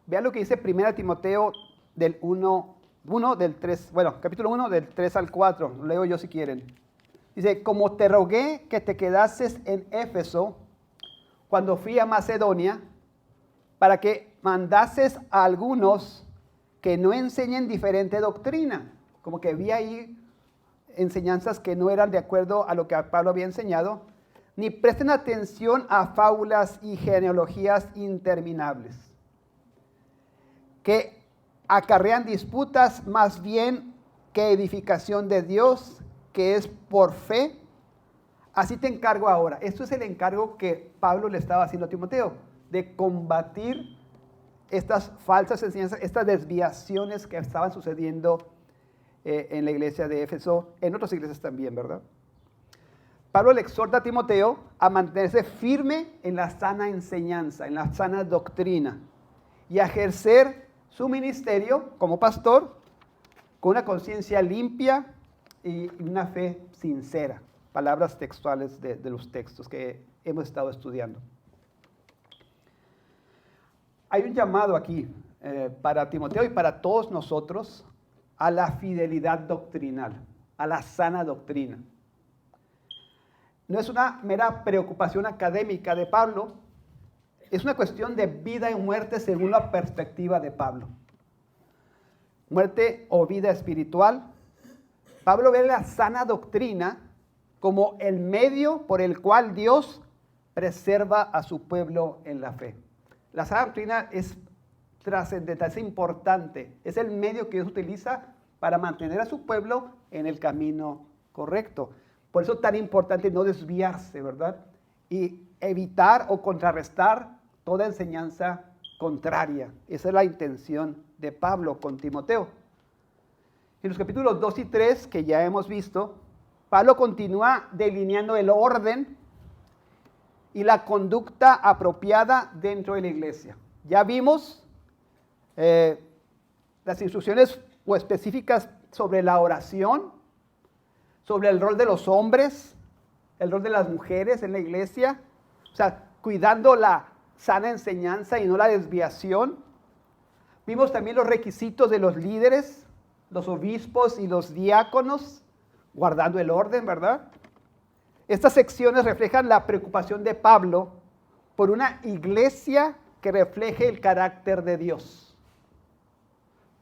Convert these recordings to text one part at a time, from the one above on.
Vea lo que dice 1 Timoteo del 1 del 3, bueno, capítulo 1 del 3 al 4, lo leo yo si quieren. Dice, como te rogué que te quedases en Éfeso cuando fui a Macedonia, para que mandases a algunos que no enseñen diferente doctrina. Como que vi ahí enseñanzas que no eran de acuerdo a lo que Pablo había enseñado, ni presten atención a fábulas y genealogías interminables, que acarrean disputas más bien que edificación de Dios, que es por fe. Así te encargo ahora. Esto es el encargo que Pablo le estaba haciendo a Timoteo, de combatir estas falsas enseñanzas, estas desviaciones que estaban sucediendo en la iglesia de Éfeso, en otras iglesias también, ¿verdad? Pablo le exhorta a Timoteo a mantenerse firme en la sana enseñanza, en la sana doctrina, y a ejercer su ministerio como pastor con una conciencia limpia y una fe sincera. Palabras textuales de los textos que hemos estado estudiando. Hay un llamado aquí para Timoteo y para todos nosotros a la fidelidad doctrinal, a la sana doctrina. No es una mera preocupación académica de Pablo, es una cuestión de vida y muerte según la perspectiva de Pablo. Muerte o vida espiritual. Pablo ve la sana doctrina como el medio por el cual Dios preserva a su pueblo en la fe. La sana doctrina es trascendental, es importante, es el medio que Dios utiliza para mantener a su pueblo en el camino correcto. Por eso es tan importante no desviarse, ¿verdad? Y evitar o contrarrestar toda enseñanza contraria. Esa es la intención de Pablo con Timoteo. En los capítulos 2 y 3 que ya hemos visto, Pablo continúa delineando el orden y la conducta apropiada dentro de la iglesia. Ya vimos las instrucciones o específicas sobre la oración, sobre el rol de los hombres, el rol de las mujeres en la iglesia, o sea, cuidando la sana enseñanza y no la desviación. Vimos también los requisitos de los líderes, los obispos y los diáconos, guardando el orden, ¿verdad? Estas secciones reflejan la preocupación de Pablo por una iglesia que refleje el carácter de Dios,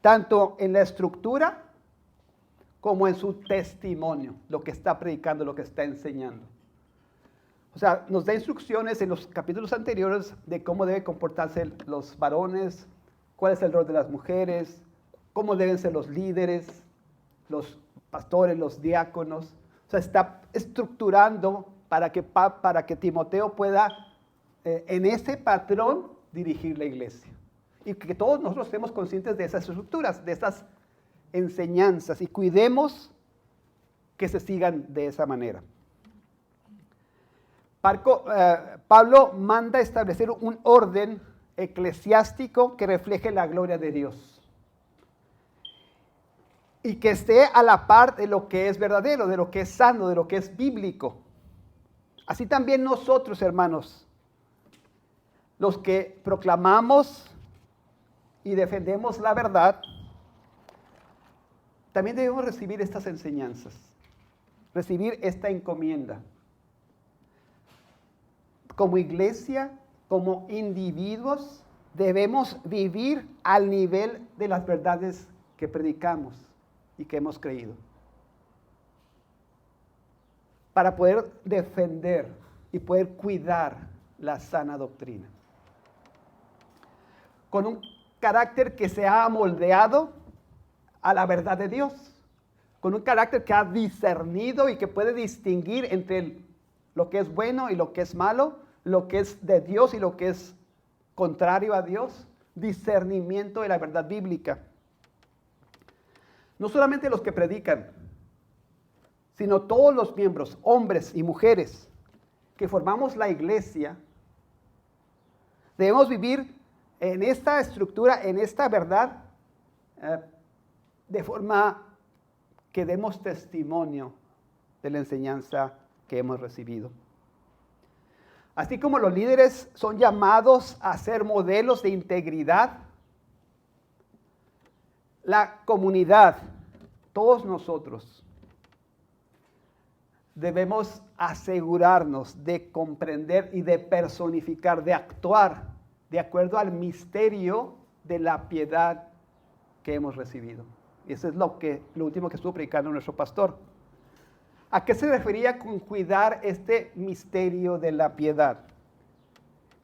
tanto en la estructura como en su testimonio, lo que está predicando, lo que está enseñando. O sea, nos da instrucciones en los capítulos anteriores de cómo deben comportarse los varones, cuál es el rol de las mujeres, cómo deben ser los líderes, los pastores, los diáconos. O sea, está estructurando para que Timoteo pueda, en ese patrón, dirigir la iglesia. Y que todos nosotros estemos conscientes de esas estructuras, de esas enseñanzas, y cuidemos que se sigan de esa manera. Pablo manda establecer un orden eclesiástico que refleje la gloria de Dios y que esté a la par de lo que es verdadero, de lo que es sano, de lo que es bíblico. Así también nosotros, hermanos, los que proclamamos y defendemos la verdad, también debemos recibir estas enseñanzas, recibir esta encomienda. Como iglesia, como individuos, debemos vivir al nivel de las verdades que predicamos y que hemos creído, para poder defender y poder cuidar la sana doctrina, con un carácter que se ha moldeado a la verdad de Dios, con un carácter que ha discernido y que puede distinguir entre lo que es bueno y lo que es malo, lo que es de Dios y lo que es contrario a Dios, discernimiento de la verdad bíblica. No solamente los que predican, sino todos los miembros, hombres y mujeres, que formamos la iglesia, debemos vivir en esta estructura, en esta verdad, de forma que demos testimonio de la enseñanza que hemos recibido. Así como los líderes son llamados a ser modelos de integridad la comunidad, todos nosotros, debemos asegurarnos de comprender y de personificar, de actuar de acuerdo al misterio de la piedad que hemos recibido. Y eso es lo último que estuvo predicando nuestro pastor. ¿A qué se refería con cuidar este misterio de la piedad?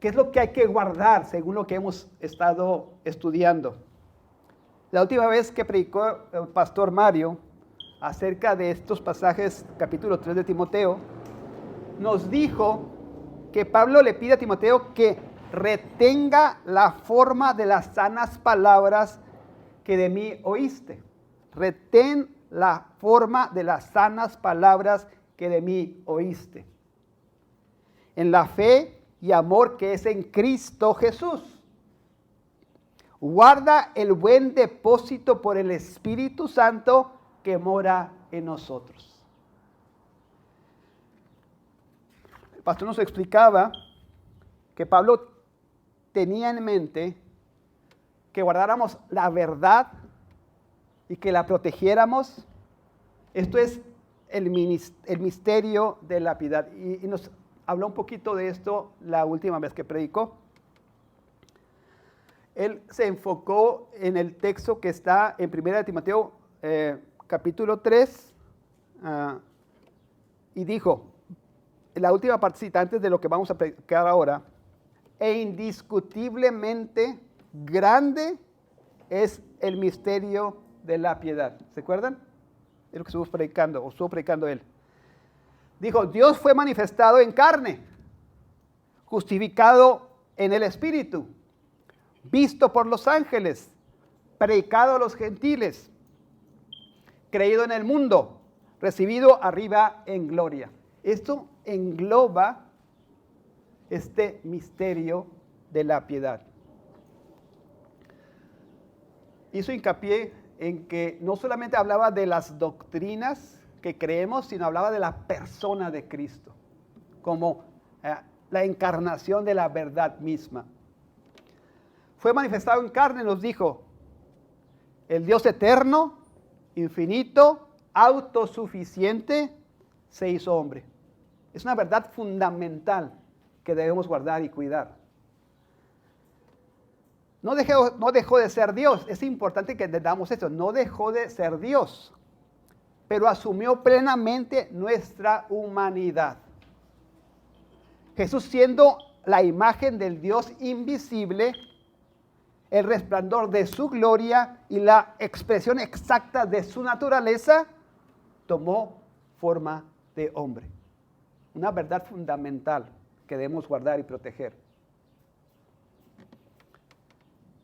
¿Qué es lo que hay que guardar según lo que hemos estado estudiando? La última vez que predicó el pastor Mario acerca de estos pasajes, capítulo 3 de Timoteo, nos dijo que Pablo le pide a Timoteo que retenga la forma de las sanas palabras que de mí oíste. Retén la forma de las sanas palabras que de mí oíste. En la fe y amor que es en Cristo Jesús. Guarda el buen depósito por el Espíritu Santo que mora en nosotros. El pastor nos explicaba que Pablo tenía en mente que guardáramos la verdad y que la protegiéramos. Esto es el misterio de la piedad. Y nos habló un poquito de esto la última vez que predicó. Él se enfocó en el texto que está en 1 Timoteo capítulo 3 y dijo, la última partecita antes de lo que vamos a predicar ahora, e indiscutiblemente grande es el misterio de la piedad. ¿Se acuerdan? Es lo que estuvo predicando él. Dijo, Dios fue manifestado en carne, justificado en el Espíritu, visto por los ángeles, predicado a los gentiles, creído en el mundo, recibido arriba en gloria. Esto engloba este misterio de la piedad. Hizo hincapié en que no solamente hablaba de las doctrinas que creemos, sino hablaba de la persona de Cristo, como la encarnación de la verdad misma. Fue manifestado en carne, nos dijo, el Dios eterno, infinito, autosuficiente, se hizo hombre. Es una verdad fundamental que debemos guardar y cuidar. No dejó de ser Dios, es importante que entendamos esto, no dejó de ser Dios, pero asumió plenamente nuestra humanidad. Jesús, siendo la imagen del Dios invisible, el resplandor de su gloria y la expresión exacta de su naturaleza, tomó forma de hombre. Una verdad fundamental que debemos guardar y proteger.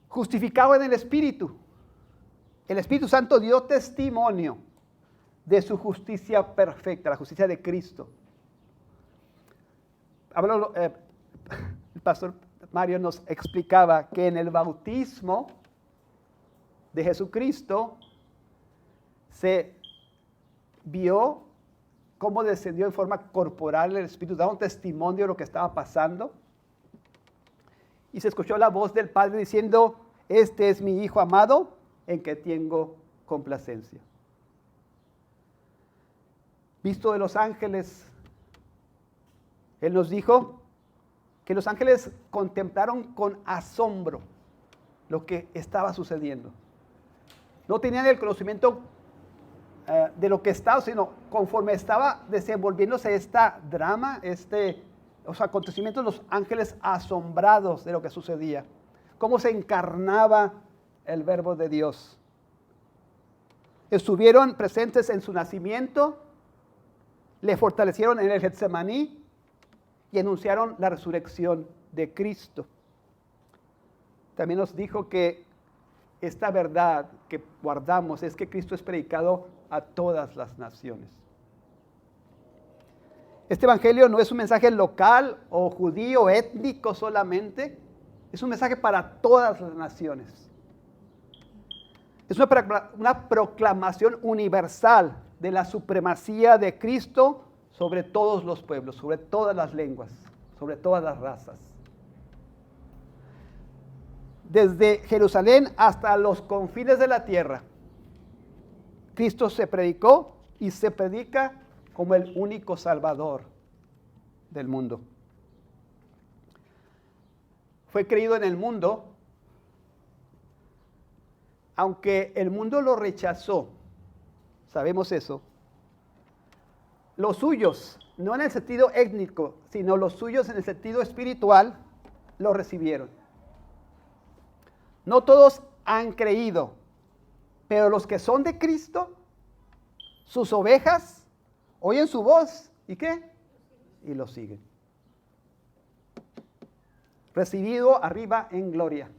Justificado en el Espíritu. El Espíritu Santo dio testimonio de su justicia perfecta, la justicia de Cristo. El pastor Mario nos explicaba que en el bautismo de Jesucristo se vio cómo descendió en forma corporal el Espíritu, daba un testimonio de lo que estaba pasando. Y se escuchó la voz del Padre diciendo, este es mi Hijo amado, en que tengo complacencia. Visto de los ángeles, Él nos dijo que los ángeles contemplaron con asombro lo que estaba sucediendo. No tenían el conocimiento de lo que estaba, sino conforme estaba desenvolviéndose esta drama, los acontecimientos, los ángeles asombrados de lo que sucedía, cómo se encarnaba el Verbo de Dios. Estuvieron presentes en su nacimiento, le fortalecieron en el Getsemaní y anunciaron la resurrección de Cristo. También nos dijo que esta verdad que guardamos es que Cristo es predicado a todas las naciones. Este evangelio no es un mensaje local o judío, étnico solamente, es un mensaje para todas las naciones. Es una proclamación universal de la supremacía de Cristo sobre todos los pueblos, sobre todas las lenguas, sobre todas las razas. Desde Jerusalén hasta los confines de la tierra, Cristo se predicó y se predica como el único Salvador del mundo. Fue creído en el mundo, aunque el mundo lo rechazó, sabemos eso. Los suyos, no en el sentido étnico, sino los suyos en el sentido espiritual, lo recibieron. No todos han creído, pero los que son de Cristo, sus ovejas, oyen su voz. ¿Y qué? Y lo siguen. Recibido arriba en gloria.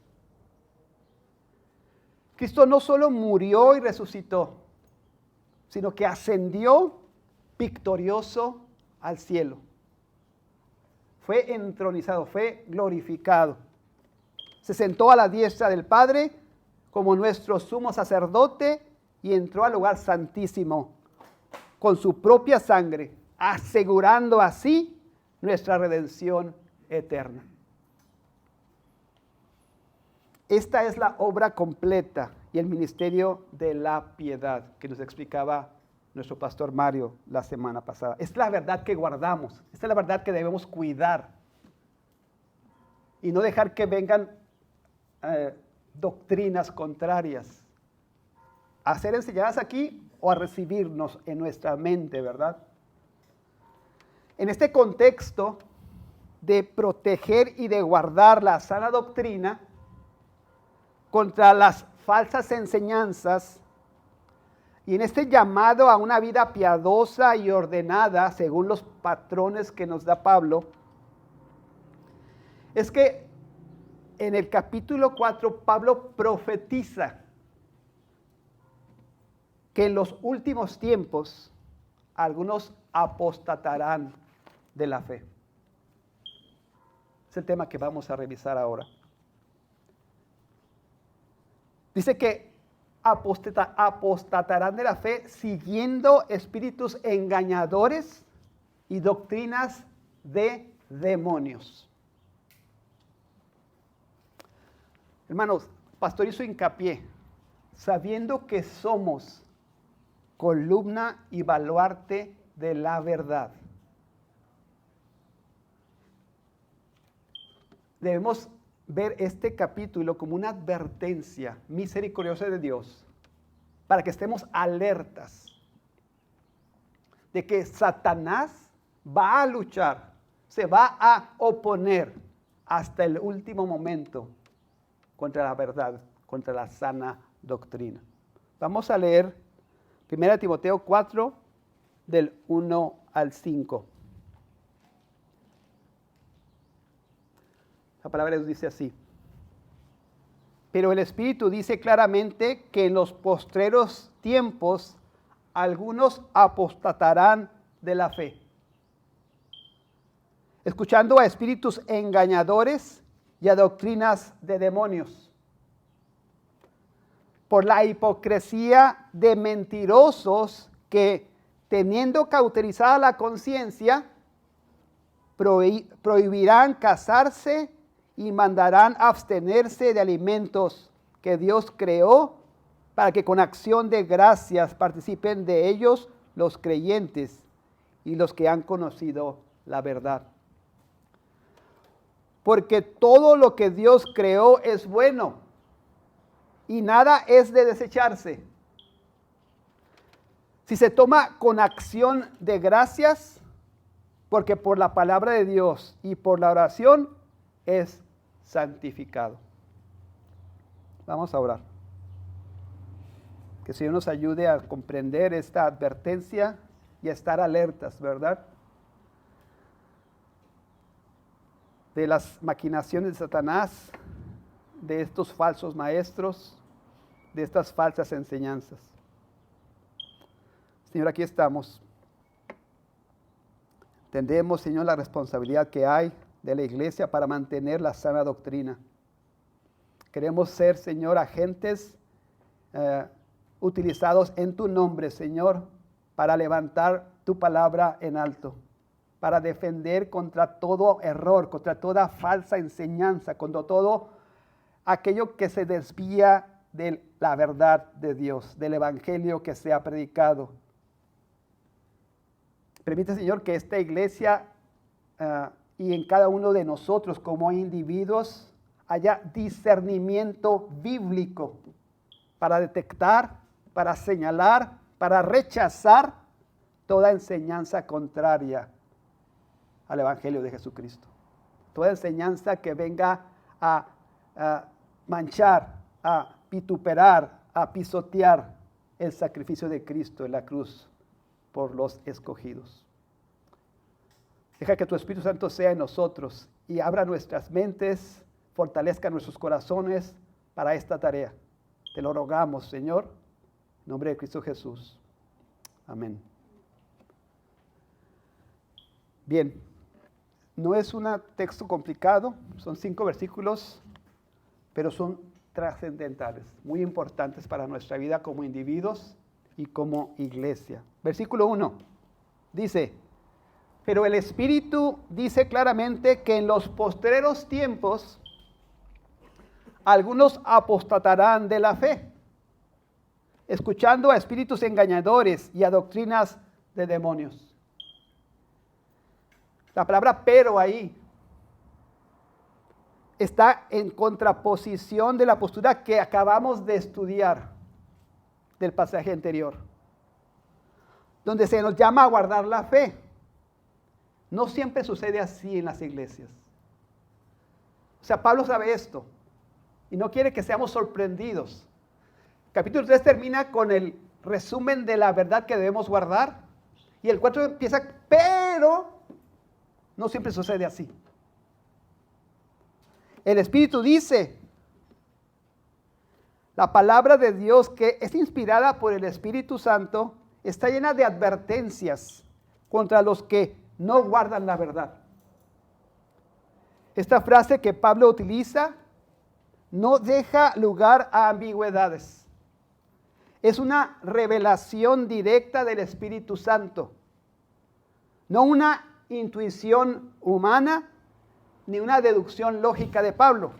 Cristo no solo murió y resucitó, sino que ascendió victorioso al cielo. Fue entronizado, fue glorificado. Se sentó a la diestra del Padre como nuestro sumo sacerdote y entró al lugar santísimo con su propia sangre, asegurando así nuestra redención eterna. Esta es la obra completa y el ministerio de la piedad que nos explicaba nuestro pastor Mario la semana pasada. Es la verdad que guardamos, esta es la verdad que debemos cuidar y no dejar que vengan doctrinas contrarias a ser enseñadas aquí o a recibirnos en nuestra mente, ¿verdad? En este contexto de proteger y de guardar la sana doctrina contra las falsas enseñanzas y en este llamado a una vida piadosa y ordenada según los patrones que nos da Pablo, es que en el capítulo 4 Pablo profetiza que en los últimos tiempos algunos apostatarán de la fe. Es el tema que vamos a revisar ahora. Dice que apostatarán de la fe siguiendo espíritus engañadores y doctrinas de demonios. Hermanos, pastor hizo hincapié, sabiendo que somos columna y baluarte de la verdad. Debemos ver este capítulo como una advertencia misericordiosa de Dios para que estemos alertas de que Satanás va a luchar, se va a oponer hasta el último momento contra la verdad, contra la sana doctrina. Vamos a leer 1 Timoteo 4, del 1 al 5. La palabra de Dios dice así: pero el Espíritu dice claramente que en los postreros tiempos algunos apostatarán de la fe, escuchando a espíritus engañadores y a doctrinas de demonios, por la hipocresía de mentirosos que, teniendo cauterizada la conciencia, prohibirán casarse y mandarán abstenerse de alimentos que Dios creó para que con acción de gracias participen de ellos los creyentes y los que han conocido la verdad. Porque todo lo que Dios creó es bueno y nada es de desecharse si se toma con acción de gracias, porque por la palabra de Dios y por la oración es santificado. Vamos a orar. Que el Señor nos ayude a comprender esta advertencia y a estar alertas, ¿verdad? De las maquinaciones de Satanás, de estos falsos maestros, de estas falsas enseñanzas. Señor, aquí estamos. Entendemos, Señor, la responsabilidad que hay de la iglesia para mantener la sana doctrina. Queremos ser, Señor, agentes utilizados en tu nombre, Señor, para levantar tu palabra en alto, para defender contra todo error, contra toda falsa enseñanza, contra todo aquello que se desvía de la verdad de Dios, del evangelio que se ha predicado. Permite, Señor, que esta iglesia y en cada uno de nosotros como individuos haya discernimiento bíblico para detectar, para señalar, para rechazar toda enseñanza contraria al evangelio de Jesucristo. Toda enseñanza que venga a manchar, a vituperar, a pisotear el sacrificio de Cristo en la cruz por los escogidos. Deja que tu Espíritu Santo sea en nosotros y abra nuestras mentes, fortalezca nuestros corazones para esta tarea. Te lo rogamos, Señor, en nombre de Cristo Jesús. Amén. Bien, no es un texto complicado, son 5 versículos, pero son trascendentales, muy importantes para nuestra vida como individuos y como iglesia. Versículo 1 dice: pero el Espíritu dice claramente que en los postreros tiempos algunos apostatarán de la fe, escuchando a espíritus engañadores y a doctrinas de demonios. La palabra pero ahí está en contraposición de la postura que acabamos de estudiar del pasaje anterior, donde se nos llama a guardar la fe. No siempre sucede así en las iglesias. O sea, Pablo sabe esto y no quiere que seamos sorprendidos. Capítulo 3 termina con el resumen de la verdad que debemos guardar y el 4 empieza, pero no siempre sucede así. El Espíritu dice, la palabra de Dios, que es inspirada por el Espíritu Santo, está llena de advertencias contra los que no guardan la verdad. Esta frase que Pablo utiliza no deja lugar a ambigüedades. Es una revelación directa del Espíritu Santo, no una intuición humana ni una deducción lógica de Pablo.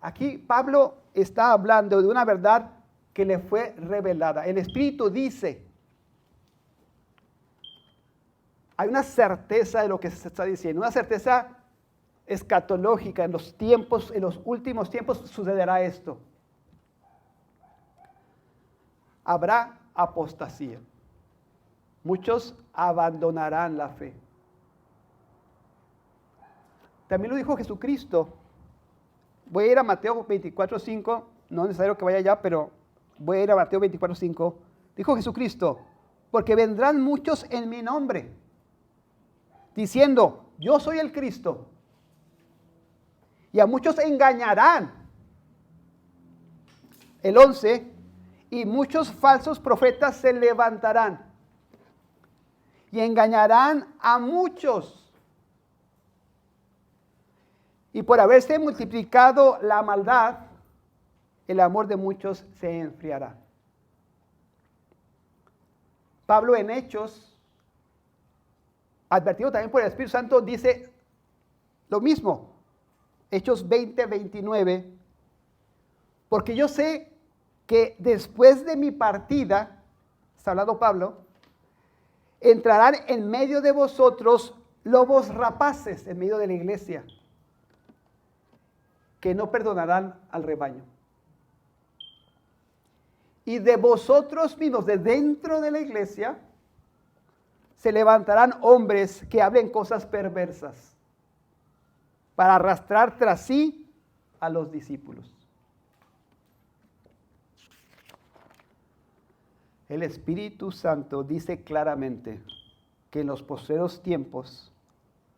Aquí Pablo está hablando de una verdad que le fue revelada. El Espíritu dice, hay una certeza de lo que se está diciendo, una certeza escatológica. En los tiempos, en los últimos tiempos sucederá esto. Habrá apostasía. Muchos abandonarán la fe. También lo dijo Jesucristo. Voy a ir a Mateo 24:5, no es necesario que vaya allá, pero voy a ir a Mateo 24:5. Dijo Jesucristo, porque vendrán muchos en mi nombre, diciendo, yo soy el Cristo. Y a muchos engañarán. El 11, y muchos falsos profetas se levantarán y engañarán a muchos. Y por haberse multiplicado la maldad, el amor de muchos se enfriará. Pablo en Hechos, advertido también por el Espíritu Santo, dice lo mismo. Hechos 20:29, porque yo sé que después de mi partida, está hablando Pablo, entrarán en medio de vosotros lobos rapaces, en medio de la iglesia, que no perdonarán al rebaño. Y de vosotros mismos, de dentro de la iglesia, se levantarán hombres que hablen cosas perversas para arrastrar tras sí a los discípulos. El Espíritu Santo dice claramente que en los postreros tiempos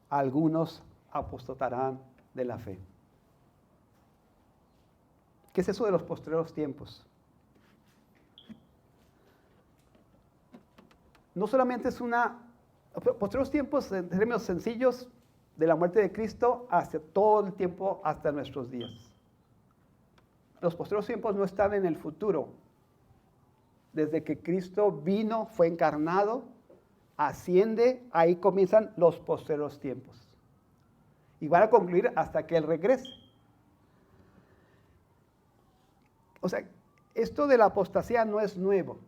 algunos apostatarán de la fe. ¿Qué es eso de los postreros tiempos? No solamente es postreros tiempos en términos sencillos, de la muerte de Cristo hasta todo el tiempo, hasta nuestros días. Los postreros tiempos no están en el futuro. Desde que Cristo vino, fue encarnado, asciende, ahí comienzan los postreros tiempos. Y van a concluir hasta que Él regrese. O sea, esto de la apostasía no es nuevo.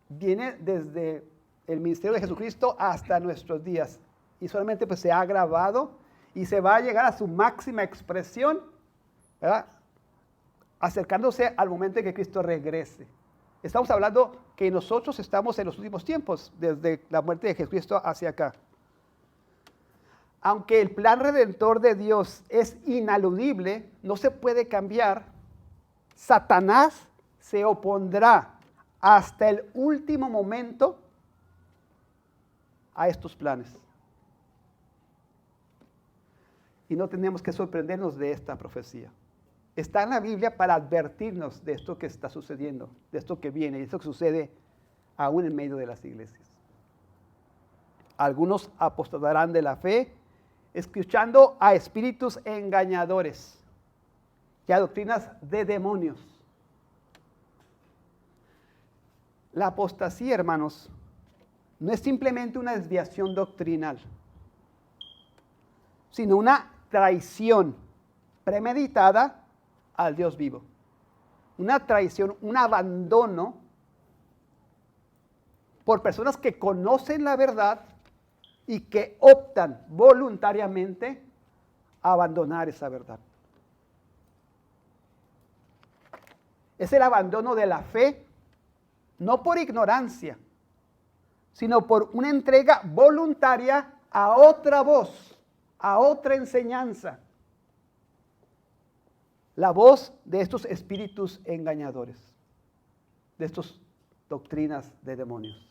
Viene desde el ministerio de Jesucristo hasta nuestros días. Y solamente pues se ha agravado y se va a llegar a su máxima expresión, ¿verdad?, acercándose al momento en que Cristo regrese. Estamos hablando que nosotros estamos en los últimos tiempos, desde la muerte de Jesucristo hacia acá. Aunque el plan redentor de Dios es inaludible, no se puede cambiar, Satanás se opondrá hasta el último momento a estos planes. Y no tenemos que sorprendernos de esta profecía. Está en la Biblia para advertirnos de esto que está sucediendo, de esto que viene, de esto que sucede aún en medio de las iglesias. Algunos apostatarán de la fe, escuchando a espíritus engañadores y a doctrinas de demonios. La apostasía, hermanos, no es simplemente una desviación doctrinal, sino una traición premeditada al Dios vivo. Una traición, un abandono por personas que conocen la verdad y que optan voluntariamente a abandonar esa verdad. Es el abandono de la fe, no por ignorancia, sino por una entrega voluntaria a otra voz, a otra enseñanza. La voz de estos espíritus engañadores, de estas doctrinas de demonios.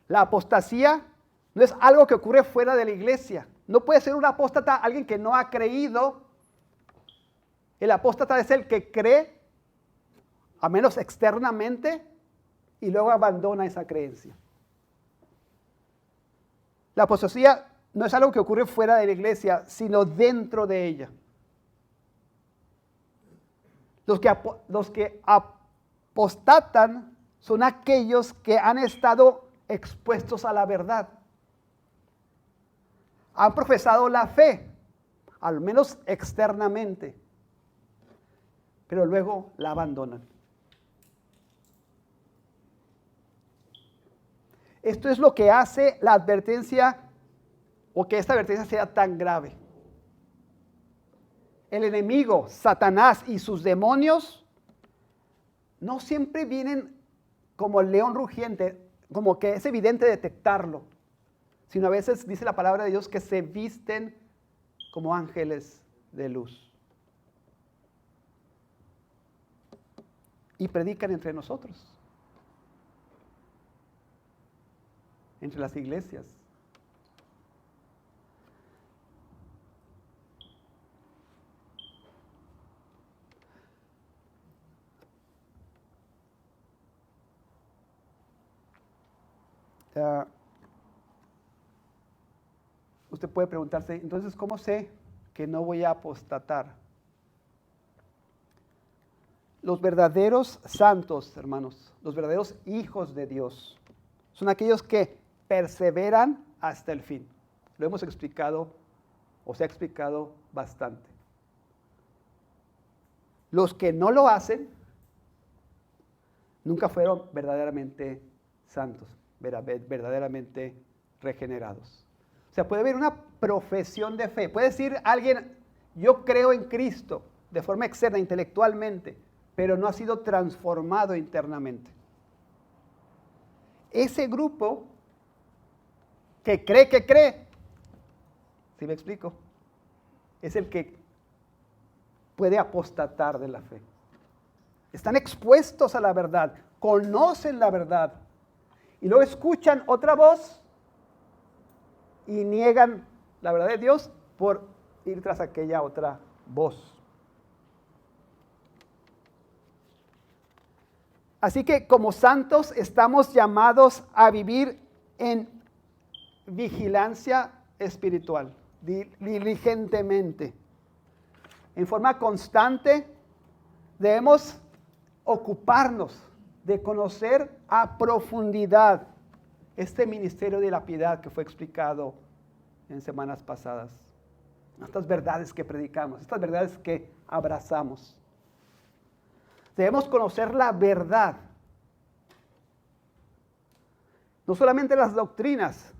La apostasía no es algo que ocurre fuera de la iglesia. No puede ser un apóstata alguien que no ha creído. El apóstata es el que cree, a menos externamente, y luego abandona esa creencia. La apostasía no es algo que ocurre fuera de la iglesia, sino dentro de ella. Los que apostatan son aquellos que han estado expuestos a la verdad. Han profesado la fe, al menos externamente, pero luego la abandonan. Esto es lo que hace la advertencia, o que esta advertencia sea tan grave. El enemigo, Satanás y sus demonios, no siempre vienen como el león rugiente, como que es evidente detectarlo, sino a veces dice la palabra de Dios que se visten como ángeles de luz. Y predican entre nosotros, entre las iglesias. Usted puede preguntarse, entonces, ¿cómo sé que no voy a apostatar? Los verdaderos santos, hermanos, los verdaderos hijos de Dios, son aquellos que perseveran hasta el fin. Lo hemos explicado, o se ha explicado bastante. Los que no lo hacen, nunca fueron verdaderamente santos, verdaderamente regenerados. O sea, puede haber una profesión de fe. Puede decir alguien, yo creo en Cristo, de forma externa, intelectualmente, pero no ha sido transformado internamente. Ese grupo que cree, ¿sí me explico? Es el que puede apostatar de la fe. Están expuestos a la verdad, conocen la verdad, y luego escuchan otra voz y niegan la verdad de Dios por ir tras aquella otra voz. Así que como santos estamos llamados a vivir en vigilancia espiritual, diligentemente. En forma constante debemos ocuparnos de conocer a profundidad este ministerio de la piedad que fue explicado en semanas pasadas. Estas verdades que predicamos, estas verdades que abrazamos. Debemos conocer la verdad. No solamente las doctrinas,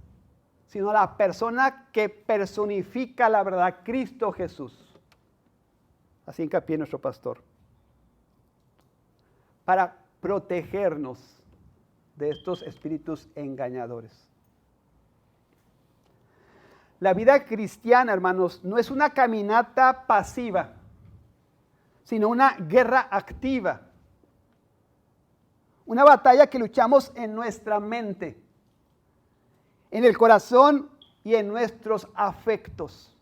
sino la persona que personifica la verdad, Cristo Jesús. Así hincapié nuestro pastor. Para protegernos de estos espíritus engañadores. La vida cristiana, hermanos, no es una caminata pasiva, sino una guerra activa. Una batalla que luchamos en nuestra mente, en el corazón y en nuestros afectos.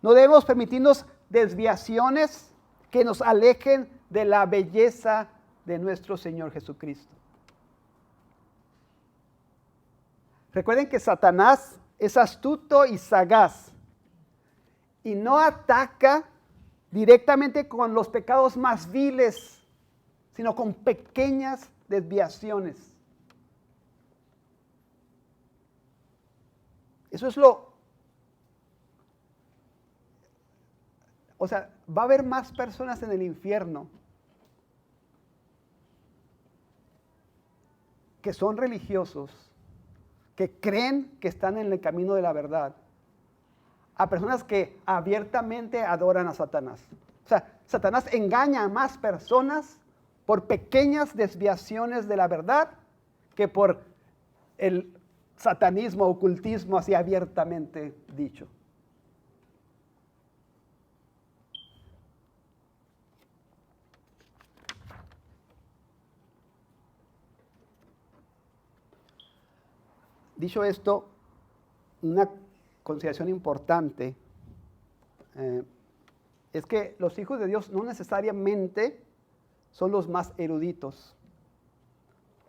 No debemos permitirnos desviaciones que nos alejen de la belleza de nuestro Señor Jesucristo. Recuerden que Satanás es astuto y sagaz y no ataca directamente con los pecados más viles, sino con pequeñas desviaciones. Eso es o sea, va a haber más personas en el infierno que son religiosos, que creen que están en el camino de la verdad, a personas que abiertamente adoran a Satanás. O sea, Satanás engaña a más personas por pequeñas desviaciones de la verdad que por el satanismo, ocultismo así abiertamente dicho. Dicho esto, una consideración importante es que los hijos de Dios no necesariamente son los más eruditos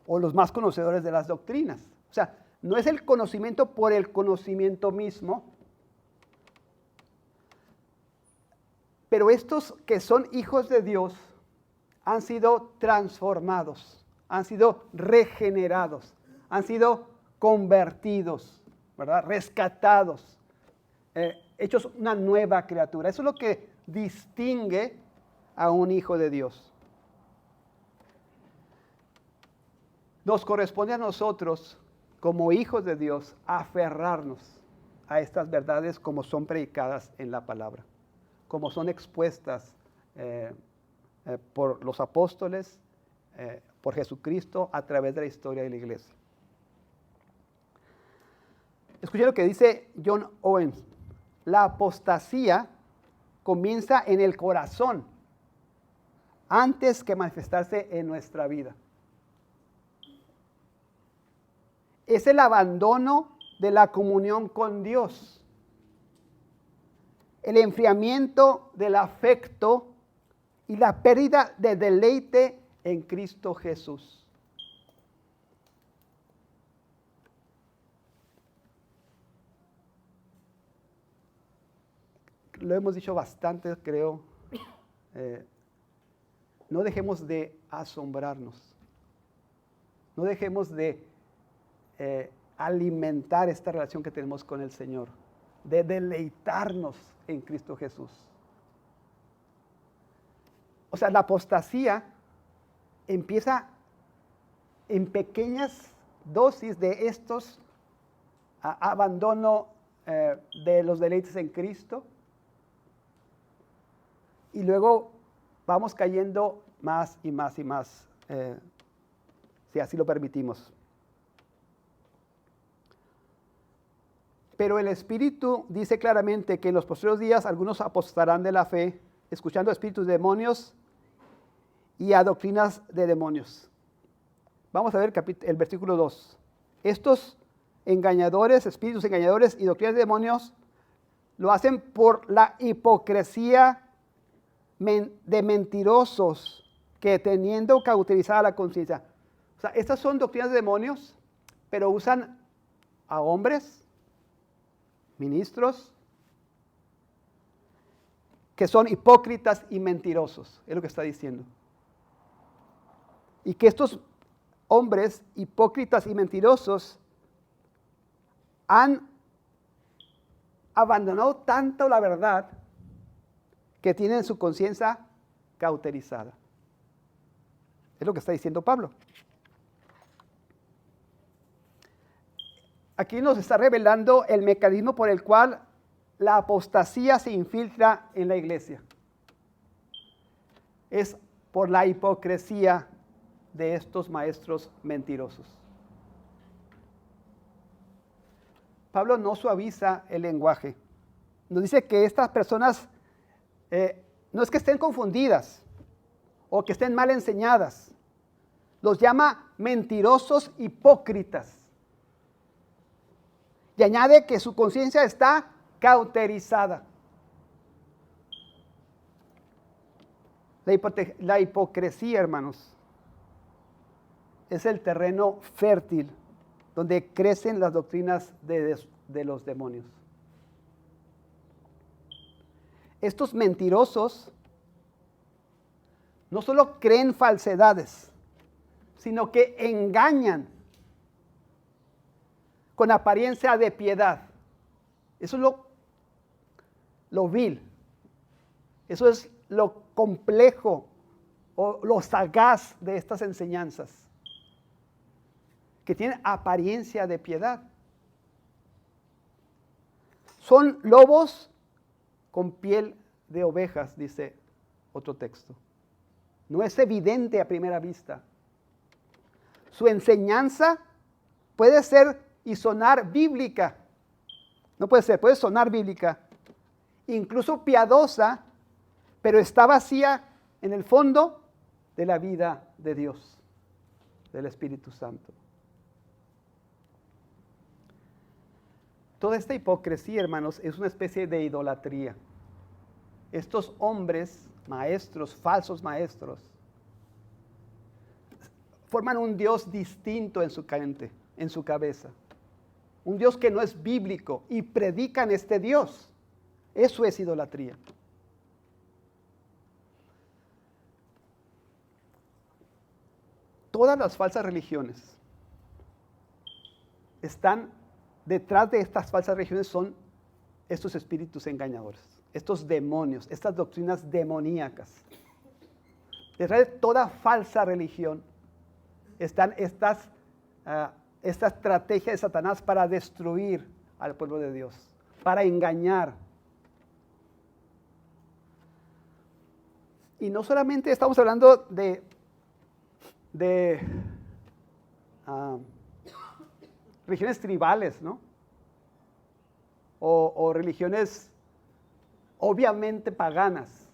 o los más conocedores de las doctrinas. O sea, no es el conocimiento por el conocimiento mismo, pero estos que son hijos de Dios han sido transformados, han sido regenerados, han sido convertidos, ¿verdad? Rescatados, hechos una nueva criatura. Eso es lo que distingue a un hijo de Dios. Nos corresponde a nosotros, como hijos de Dios, aferrarnos a estas verdades como son predicadas en la palabra, como son expuestas por los apóstoles, por Jesucristo a través de la historia de la iglesia. Escuchen lo que dice John Owen. La apostasía comienza en el corazón antes que manifestarse en nuestra vida. Es el abandono de la comunión con Dios, el enfriamiento del afecto y la pérdida de deleite en Cristo Jesús. Lo hemos dicho bastante, creo. No dejemos de asombrarnos. No dejemos de alimentar esta relación que tenemos con el Señor, de deleitarnos en Cristo Jesús. O sea, la apostasía empieza en pequeñas dosis de estos abandono de los deleites en Cristo, y luego vamos cayendo más y más y más, si así lo permitimos. Pero el Espíritu dice claramente que en los posteriores días algunos apostarán de la fe, escuchando a espíritus de demonios y a doctrinas de demonios. Vamos a ver el versículo 2. Estos engañadores, espíritus engañadores y doctrinas de demonios, lo hacen por la hipocresía de mentirosos que teniendo cauterizada la conciencia. O sea, estas son doctrinas de demonios, pero usan a hombres, ministros, que son hipócritas y mentirosos, es lo que está diciendo. Y que estos hombres hipócritas y mentirosos han abandonado tanto la verdad que tienen su conciencia cauterizada. Es lo que está diciendo Pablo. Aquí nos está revelando el mecanismo por el cual la apostasía se infiltra en la iglesia. Es por la hipocresía de estos maestros mentirosos. Pablo no suaviza el lenguaje. Nos dice que estas personas no es que estén confundidas o que estén mal enseñadas. Los llama mentirosos hipócritas. Y añade que su conciencia está cauterizada. La hipocresía, hermanos, es el terreno fértil donde crecen las doctrinas de los demonios. Estos mentirosos no solo creen falsedades, sino que engañan con apariencia de piedad. Eso es lo vil. Eso es lo complejo o lo sagaz de estas enseñanzas, que tienen apariencia de piedad. Son lobos con piel de ovejas, dice otro texto. No es evidente a primera vista. Su enseñanza puede ser y sonar bíblica. No puede ser, puede sonar bíblica, incluso piadosa, pero está vacía en el fondo de la vida de Dios, del Espíritu Santo. Toda esta hipocresía, hermanos, es una especie de idolatría. Estos hombres, maestros, falsos maestros, forman un Dios distinto en su cabeza. Un Dios que no es bíblico y predican este Dios. Eso es idolatría. Todas las falsas religiones están detrás de estas falsas religiones, son estos espíritus engañadores, estos demonios, estas doctrinas demoníacas. Detrás de toda falsa religión están esta estrategia de Satanás para destruir al pueblo de Dios, para engañar. Y no solamente estamos hablando de religiones tribales, ¿no? O religiones obviamente paganas.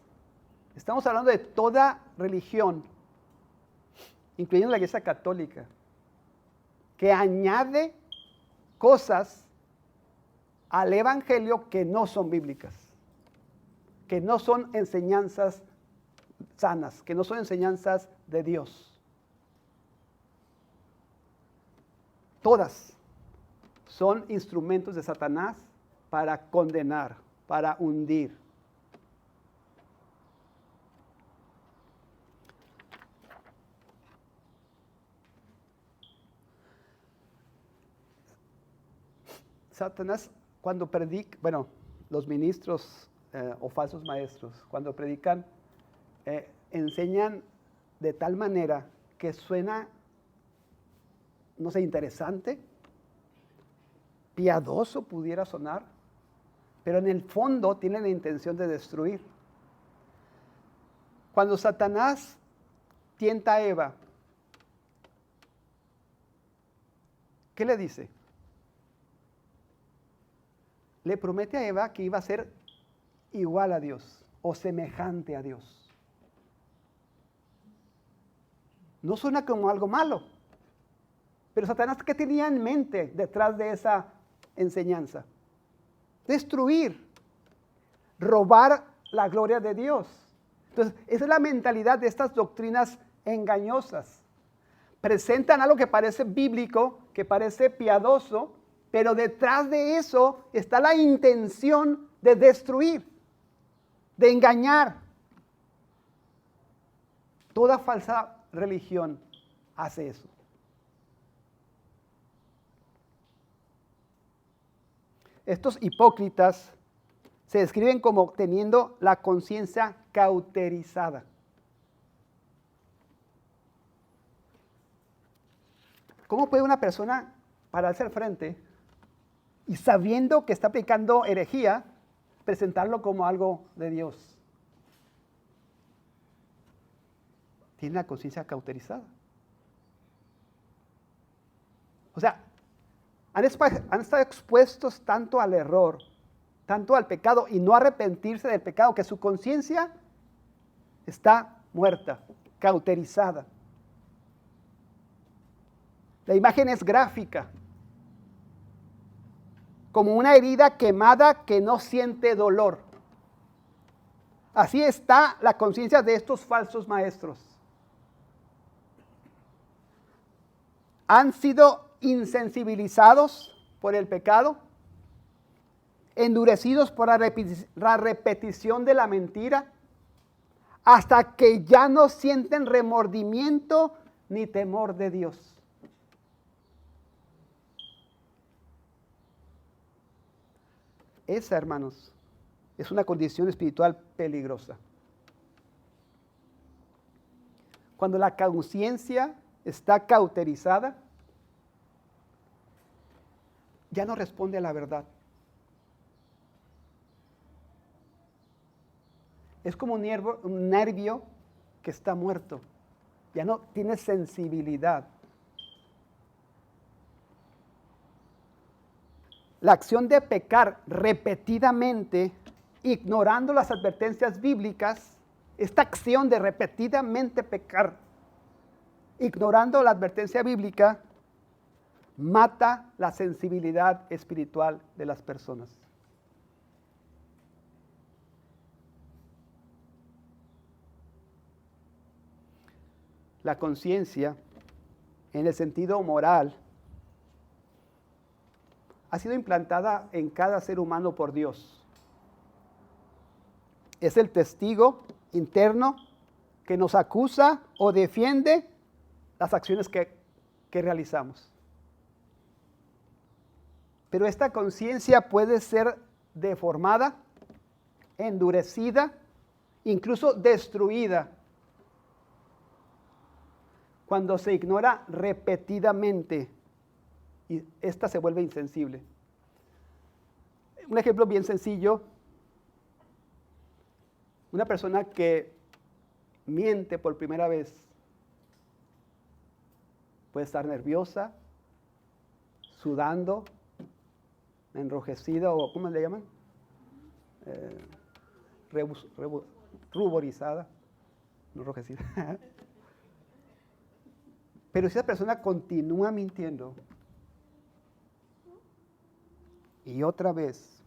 Estamos hablando de toda religión, incluyendo la Iglesia Católica, que añade cosas al Evangelio que no son bíblicas, que no son enseñanzas sanas, que no son enseñanzas de Dios. Todas son instrumentos de Satanás para condenar, para hundir. Satanás, cuando predica, los ministros o falsos maestros, cuando predican, enseñan de tal manera que suena, no sé, interesante, piadoso pudiera sonar, pero en el fondo tienen la intención de destruir. Cuando Satanás tienta a Eva, ¿qué le dice? Le promete a Eva que iba a ser igual a Dios o semejante a Dios. No suena como algo malo, pero Satanás, ¿qué tenía en mente detrás de esa enseñanza? Destruir, robar la gloria de Dios. Entonces, esa es la mentalidad de estas doctrinas engañosas. Presentan algo que parece bíblico, que parece piadoso, pero detrás de eso está la intención de destruir, de engañar. Toda falsa religión hace eso. Estos hipócritas se describen como teniendo la conciencia cauterizada. ¿Cómo puede una persona pararse al frente y sabiendo que está aplicando herejía, presentarlo como algo de Dios? Tiene la conciencia cauterizada. O sea, han estado expuestos tanto al error, tanto al pecado y no arrepentirse del pecado, que su conciencia está muerta, cauterizada. La imagen es gráfica, como una herida quemada que no siente dolor. Así está la conciencia de estos falsos maestros. Han sido insensibilizados por el pecado, endurecidos por la repetición de la mentira, hasta que ya no sienten remordimiento ni temor de Dios. Esa, hermanos, es una condición espiritual peligrosa. Cuando la conciencia está cauterizada, ya no responde a la verdad. Es como un nervio que está muerto. Ya no tiene sensibilidad. La acción de pecar repetidamente, ignorando las advertencias bíblicas, esta acción de repetidamente pecar, ignorando la advertencia bíblica, mata la sensibilidad espiritual de las personas. La conciencia, en el sentido moral, ha sido implantada en cada ser humano por Dios. Es el testigo interno que nos acusa o defiende las acciones que realizamos. Pero esta conciencia puede ser deformada, endurecida, incluso destruida, cuando se ignora repetidamente y esta se vuelve insensible. Un ejemplo bien sencillo: una persona que miente por primera vez puede estar nerviosa, sudando, enrojecida o ¿cómo le llaman? Ruborizada, no enrojecida. Pero si esa persona continúa mintiendo y otra vez,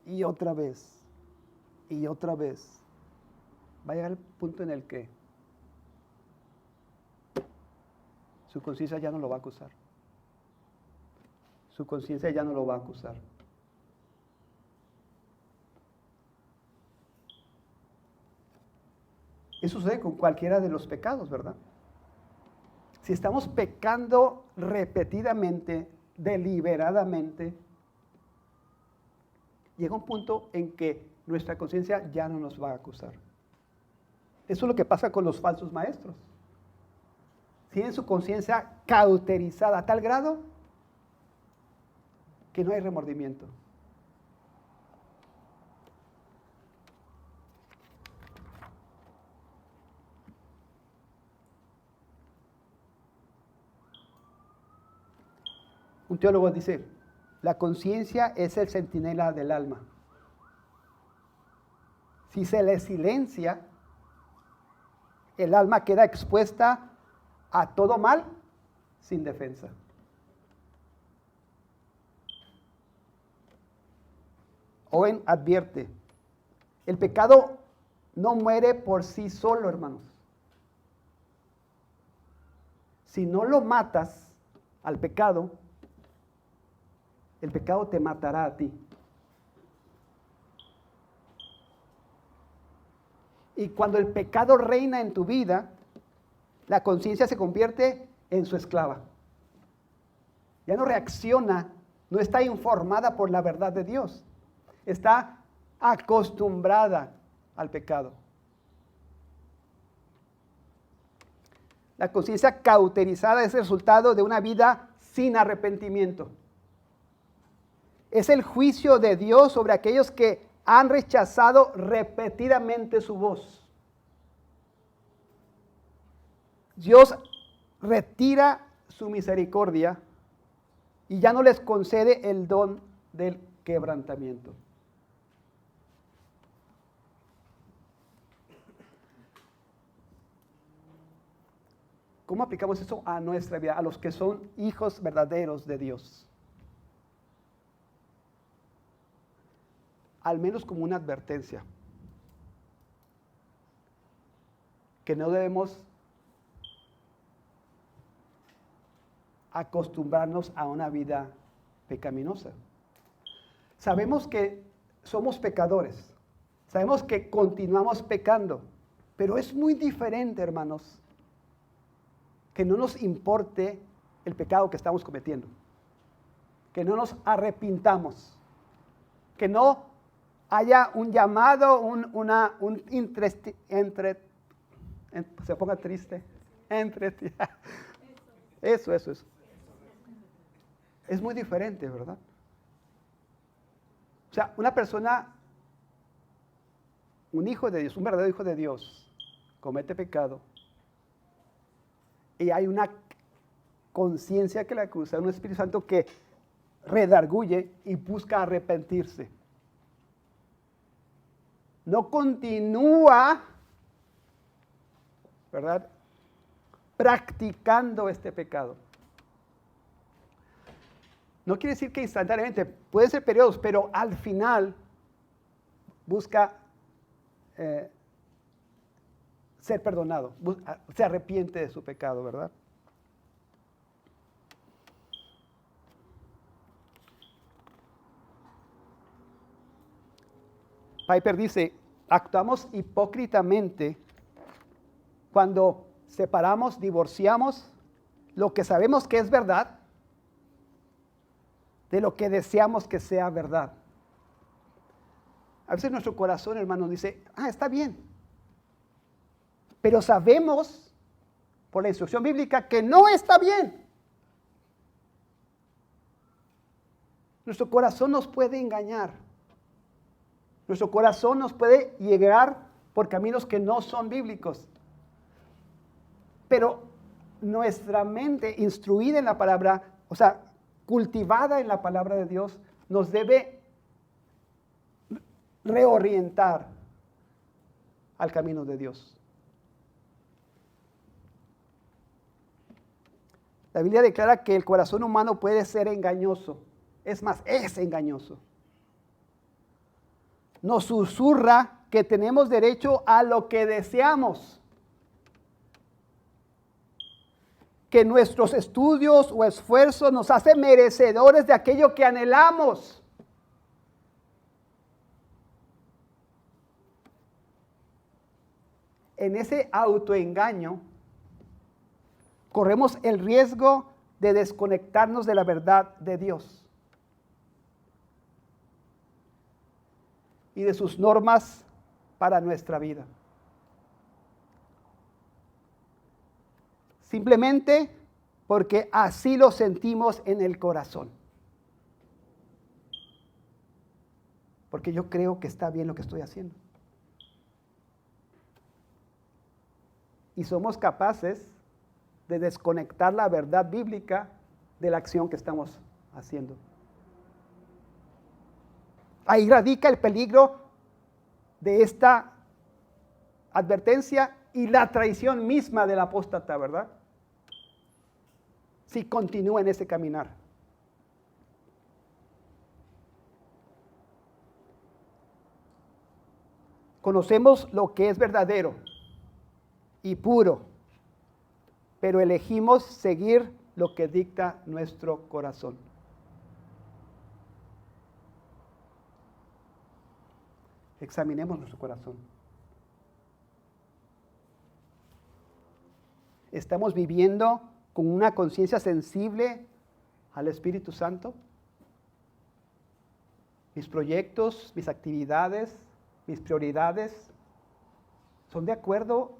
y otra vez, y otra vez, va a llegar el punto en el que su conciencia ya no lo va a acusar. Su conciencia ya no lo va a acusar. Eso sucede con cualquiera de los pecados, ¿verdad? Si estamos pecando repetidamente, deliberadamente, llega un punto en que nuestra conciencia ya no nos va a acusar. Eso es lo que pasa con los falsos maestros. Tienen su conciencia cauterizada a tal grado que no hay remordimiento. Un teólogo dice: la conciencia es el centinela del alma. Si se le silencia, el alma queda expuesta a todo mal sin defensa. Owen advierte: el pecado no muere por sí solo, hermanos. Si no lo matas al pecado, el pecado te matará a ti. Y cuando el pecado reina en tu vida, la conciencia se convierte en su esclava. Ya no reacciona, no está informada por la verdad de Dios. Está acostumbrada al pecado. La conciencia cauterizada es el resultado de una vida sin arrepentimiento. Es el juicio de Dios sobre aquellos que han rechazado repetidamente su voz. Dios retira su misericordia y ya no les concede el don del quebrantamiento. ¿Cómo aplicamos eso a nuestra vida, a los que son hijos verdaderos de Dios? Al menos como una advertencia, que no debemos acostumbrarnos a una vida pecaminosa. Sabemos que somos pecadores, sabemos que continuamos pecando, pero es muy diferente, hermanos, que no nos importe el pecado que estamos cometiendo, que no nos arrepintamos, que no haya un llamado, se ponga triste, eso. Es muy diferente, ¿verdad? O sea, una persona, un hijo de Dios, un verdadero hijo de Dios, comete pecado y hay una conciencia que le acusa, un Espíritu Santo que redarguye y busca arrepentirse. No continúa, ¿verdad?, practicando este pecado. No quiere decir que instantáneamente, pueden ser periodos, pero al final busca ser perdonado, se arrepiente de su pecado, ¿verdad? Piper dice, actuamos hipócritamente cuando separamos, divorciamos lo que sabemos que es verdad de lo que deseamos que sea verdad. A veces nuestro corazón, hermanos, dice, está bien, pero sabemos por la instrucción bíblica que no está bien. Nuestro corazón nos puede engañar. Nuestro corazón nos puede llegar por caminos que no son bíblicos. Pero nuestra mente instruida en la palabra, o sea, cultivada en la palabra de Dios, nos debe reorientar al camino de Dios. La Biblia declara que el corazón humano puede ser engañoso. Es más, es engañoso. Nos susurra que tenemos derecho a lo que deseamos, que nuestros estudios o esfuerzos nos hacen merecedores de aquello que anhelamos. En ese autoengaño corremos el riesgo de desconectarnos de la verdad de Dios y de sus normas para nuestra vida. Simplemente porque así lo sentimos en el corazón. Porque yo creo que está bien lo que estoy haciendo. Y somos capaces de desconectar la verdad bíblica de la acción que estamos haciendo. Ahí radica el peligro de esta advertencia y la traición misma del apóstata, ¿verdad? Si continúa en ese caminar. Conocemos lo que es verdadero y puro, pero elegimos seguir lo que dicta nuestro corazón. Examinemos nuestro corazón. ¿Estamos viviendo con una conciencia sensible al Espíritu Santo? Mis proyectos, mis actividades, mis prioridades, ¿son de acuerdo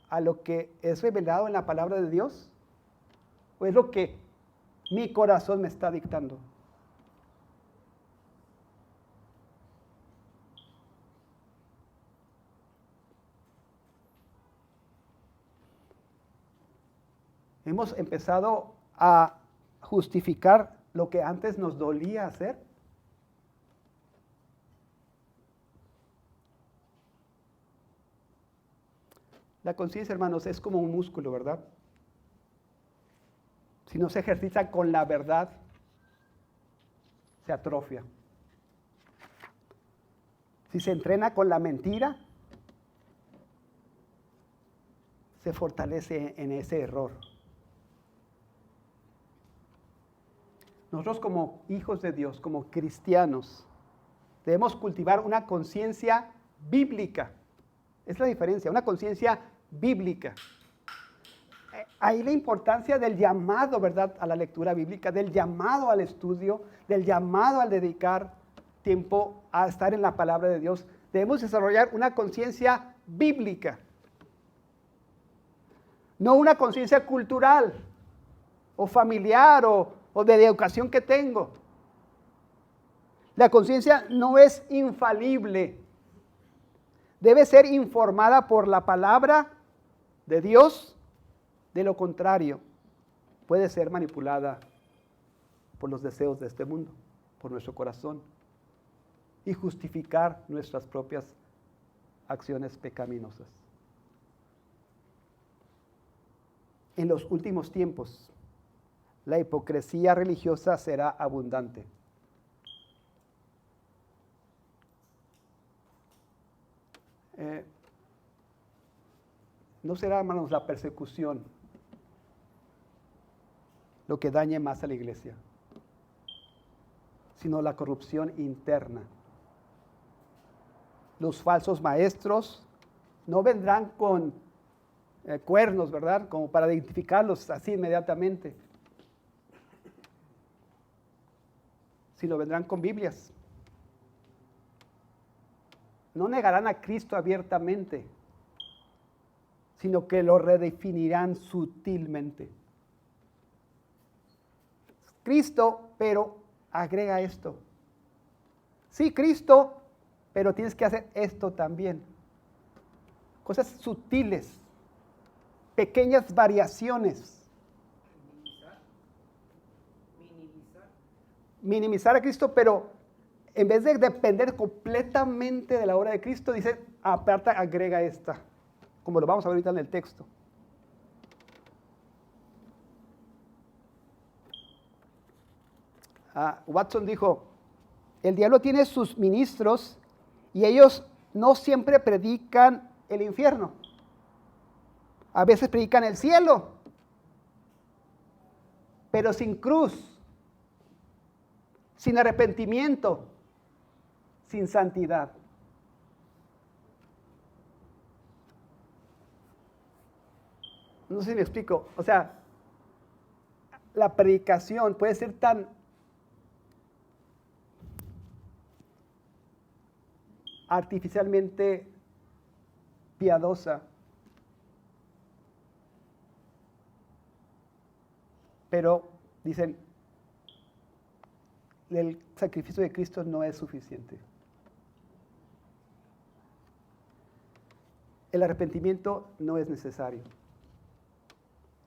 a lo que es revelado en la palabra de Dios? ¿O es lo que mi corazón me está dictando? Hemos empezado a justificar lo que antes nos dolía hacer. La conciencia, hermanos, es como un músculo, ¿verdad? Si no se ejercita con la verdad, se atrofia. Si se entrena con la mentira, se fortalece en ese error. Nosotros como hijos de Dios, como cristianos, debemos cultivar una conciencia bíblica. Es la diferencia, una conciencia bíblica. Ahí la importancia del llamado, ¿verdad?, a la lectura bíblica, del llamado al estudio, del llamado al dedicar tiempo a estar en la palabra de Dios. Debemos desarrollar una conciencia bíblica, no una conciencia cultural o familiar o de educación que tengo. La conciencia no es infalible. Debe ser informada por la palabra de Dios. De lo contrario, puede ser manipulada por los deseos de este mundo, por nuestro corazón, y justificar nuestras propias acciones pecaminosas. En los últimos tiempos, la hipocresía religiosa será abundante. No será, hermanos, la persecución lo que dañe más a la iglesia, sino la corrupción interna. Los falsos maestros no vendrán con cuernos, ¿verdad?, como para identificarlos así inmediatamente, sino vendrán con Biblias. No negarán a Cristo abiertamente, sino que lo redefinirán sutilmente. Cristo, pero agrega esto. Sí, Cristo, pero tienes que hacer esto también. Cosas sutiles, pequeñas variaciones. Minimizar a Cristo, pero en vez de depender completamente de la obra de Cristo, dice, aparte agrega esta, como lo vamos a ver ahorita en el texto. Watson dijo, el diablo tiene sus ministros y ellos no siempre predican el infierno. A veces predican el cielo, pero sin cruz, sin arrepentimiento, sin santidad. No sé si me explico. O sea, la predicación puede ser tan artificialmente piadosa, pero dicen, el sacrificio de Cristo no es suficiente. El arrepentimiento no es necesario.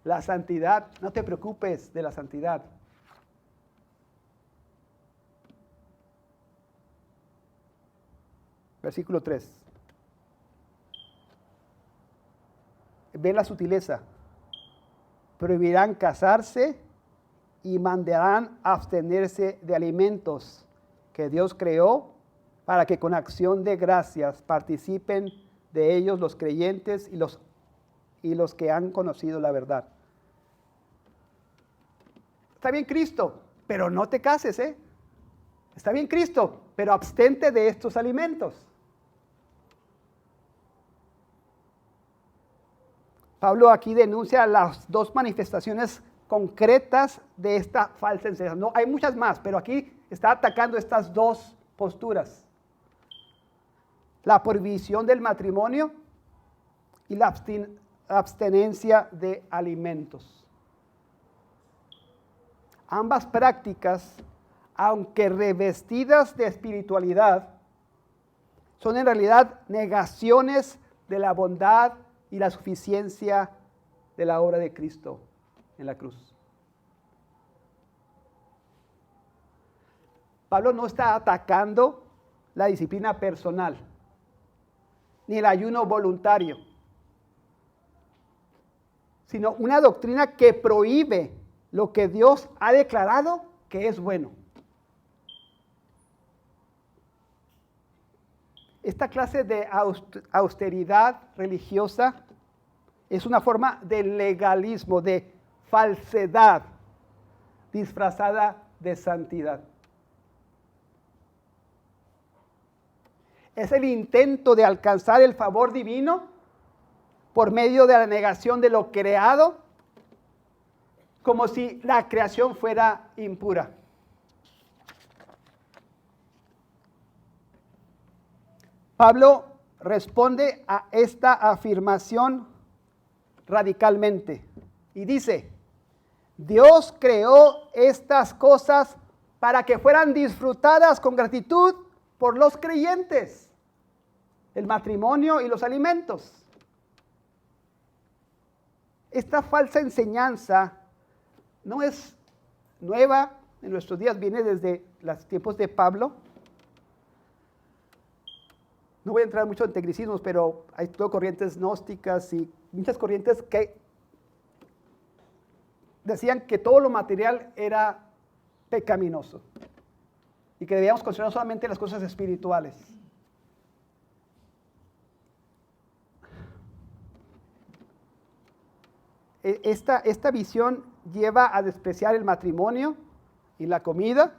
La santidad, no te preocupes de la santidad. Versículo 3. Ve la sutileza. Prohibirán casarse y mandarán abstenerse de alimentos que Dios creó para que con acción de gracias participen de ellos los creyentes y los que han conocido la verdad. Está bien Cristo, pero no te cases, ¿eh? Está bien Cristo, pero abstente de estos alimentos. Pablo aquí denuncia las dos manifestaciones concretas de esta falsa enseñanza. No, hay muchas más, pero aquí está atacando estas dos posturas. La prohibición del matrimonio y la abstenencia de alimentos. Ambas prácticas, aunque revestidas de espiritualidad, son en realidad negaciones de la bondad y la suficiencia de la obra de Cristo en la cruz. Pablo no está atacando la disciplina personal, ni el ayuno voluntario, sino una doctrina que prohíbe lo que Dios ha declarado que es bueno. Esta clase de austeridad religiosa es una forma de legalismo, de falsedad disfrazada de santidad. Es el intento de alcanzar el favor divino por medio de la negación de lo creado, como si la creación fuera impura. Pablo responde a esta afirmación radicalmente y dice: Dios creó estas cosas para que fueran disfrutadas con gratitud por los creyentes, el matrimonio y los alimentos. Esta falsa enseñanza no es nueva en nuestros días, viene desde los tiempos de Pablo. No voy a entrar mucho en tecnicismos, pero hay todo corrientes gnósticas y muchas corrientes que decían que todo lo material era pecaminoso y que debíamos considerar solamente las cosas espirituales. Esta visión lleva a despreciar el matrimonio y la comida,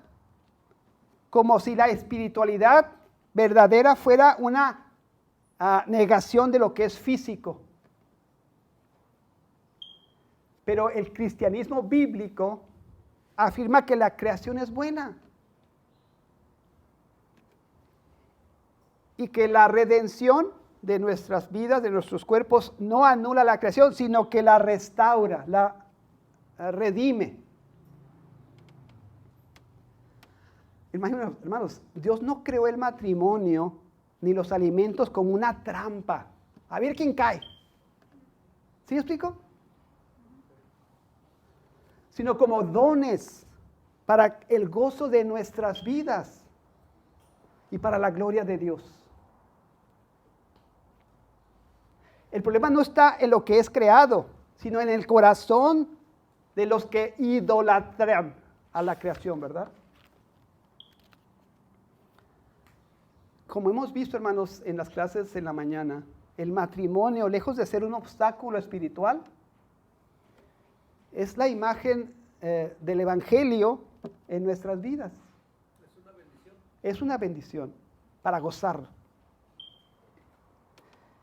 como si la espiritualidad verdadera fuera una negación de lo que es físico. Pero el cristianismo bíblico afirma que la creación es buena y que la redención de nuestras vidas, de nuestros cuerpos, no anula la creación, sino que la restaura, la redime. Hermanos, Dios no creó el matrimonio ni los alimentos como una trampa. A ver quién cae. ¿Sí me explico? Sino como dones para el gozo de nuestras vidas y para la gloria de Dios. El problema no está en lo que es creado, sino en el corazón de los que idolatran a la creación, ¿verdad? Como hemos visto, hermanos, en las clases en la mañana, el matrimonio, lejos de ser un obstáculo espiritual, es la imagen del evangelio en nuestras vidas. Es una bendición. Es una bendición para gozar.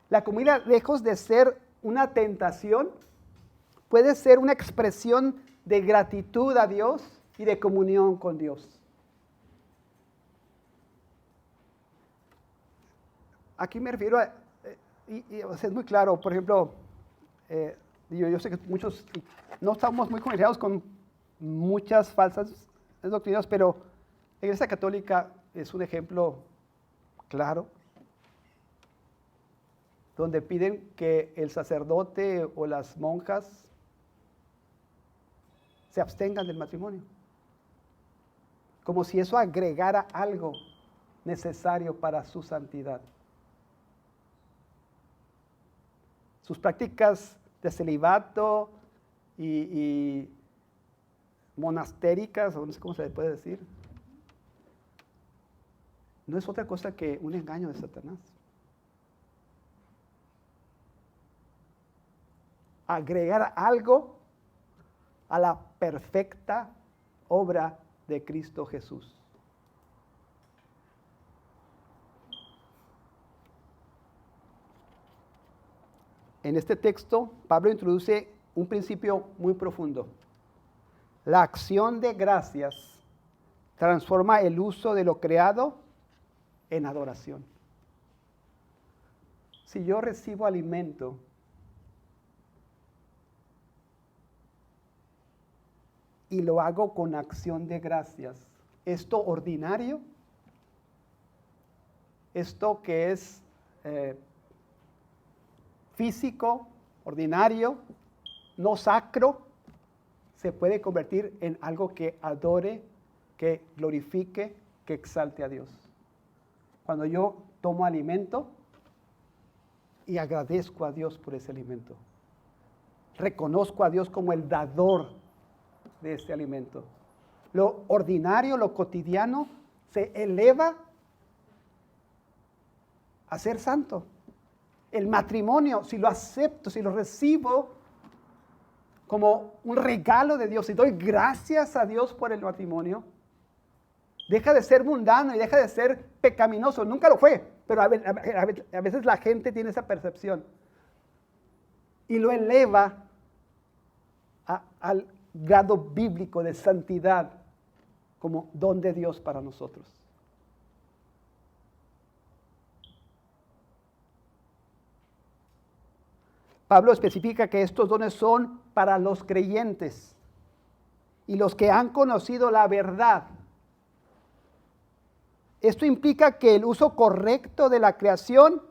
La comida, lejos de ser una tentación, puede ser una expresión de gratitud a Dios y de comunión con Dios. Aquí me refiero a, o sea, es muy claro, por ejemplo, yo sé que muchos no estamos muy familiarizados con muchas falsas doctrinas, pero la Iglesia Católica es un ejemplo claro, donde piden que el sacerdote o las monjas se abstengan del matrimonio, como si eso agregara algo necesario para su santidad. Sus prácticas de celibato y monastéricas, o no sé cómo se le puede decir, no es otra cosa que un engaño de Satanás. Agregar algo a la perfecta obra de Cristo Jesús. En este texto, Pablo introduce un principio muy profundo. La acción de gracias transforma el uso de lo creado en adoración. Si yo recibo alimento, y lo hago con acción de gracias. Esto ordinario, esto que es físico, ordinario, no sacro, se puede convertir en algo que adore, que glorifique, que exalte a Dios. Cuando yo tomo alimento y agradezco a Dios por ese alimento, reconozco a Dios como el dador de ese alimento. Lo ordinario, lo cotidiano, se eleva a ser santo. El matrimonio, si lo acepto, si lo recibo como un regalo de Dios y doy gracias a Dios por el matrimonio, deja de ser mundano y deja de ser pecaminoso. Nunca lo fue, pero a veces la gente tiene esa percepción. Y lo eleva al grado bíblico de santidad como don de Dios para nosotros. Pablo especifica que estos dones son para los creyentes y los que han conocido la verdad. Esto implica que el uso correcto de la creación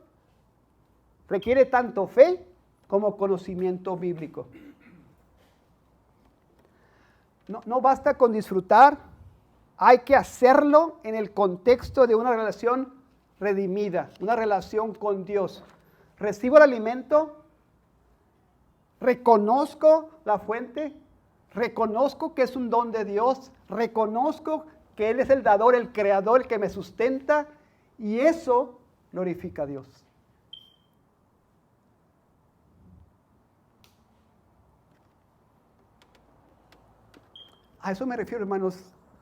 requiere tanto fe como conocimiento bíblico. No basta con disfrutar, hay que hacerlo en el contexto de una relación redimida, una relación con Dios. Recibo el alimento, reconozco la fuente, reconozco que es un don de Dios, reconozco que Él es el dador, el creador, el que me sustenta, y eso glorifica a Dios. A eso me refiero, hermanos,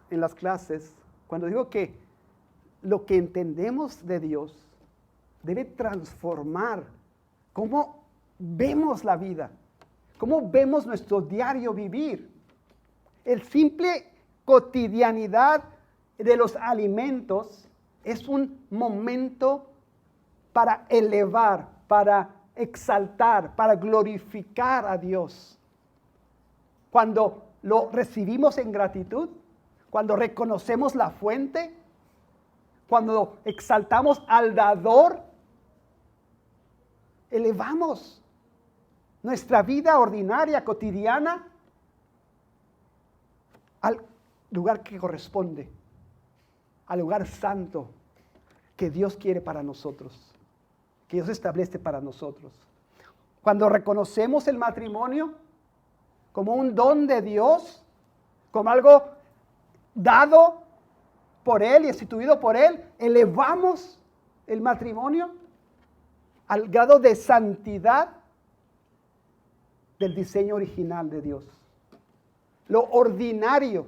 en las clases, cuando digo que lo que entendemos de Dios debe transformar cómo vemos la vida, cómo vemos nuestro diario vivir. El simple cotidianidad de los alimentos es un momento para elevar, para exaltar, para glorificar a Dios. Cuando lo recibimos en gratitud, cuando reconocemos la fuente, cuando exaltamos al dador, elevamos nuestra vida ordinaria, cotidiana, al lugar que corresponde, al lugar santo que Dios quiere para nosotros, que Dios establece para nosotros. Cuando reconocemos el matrimonio como un don de Dios, como algo dado por Él y instituido por Él, elevamos el matrimonio al grado de santidad del diseño original de Dios. Lo ordinario.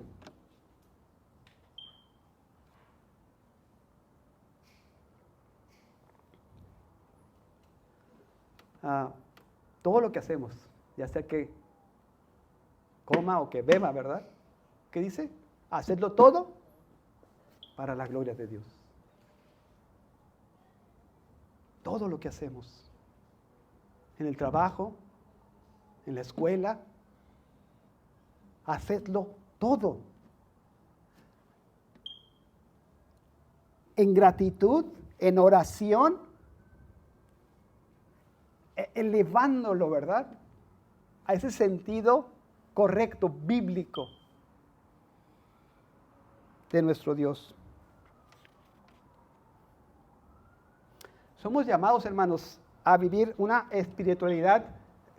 Todo lo que hacemos, ya sea que coma o que beba, ¿verdad? ¿Qué dice? Hacedlo todo para la gloria de Dios. Todo lo que hacemos, en el trabajo, en la escuela, hacedlo todo en gratitud, en oración, elevándolo, ¿verdad? A ese sentido correcto, bíblico de nuestro Dios. Somos llamados, hermanos, a vivir una espiritualidad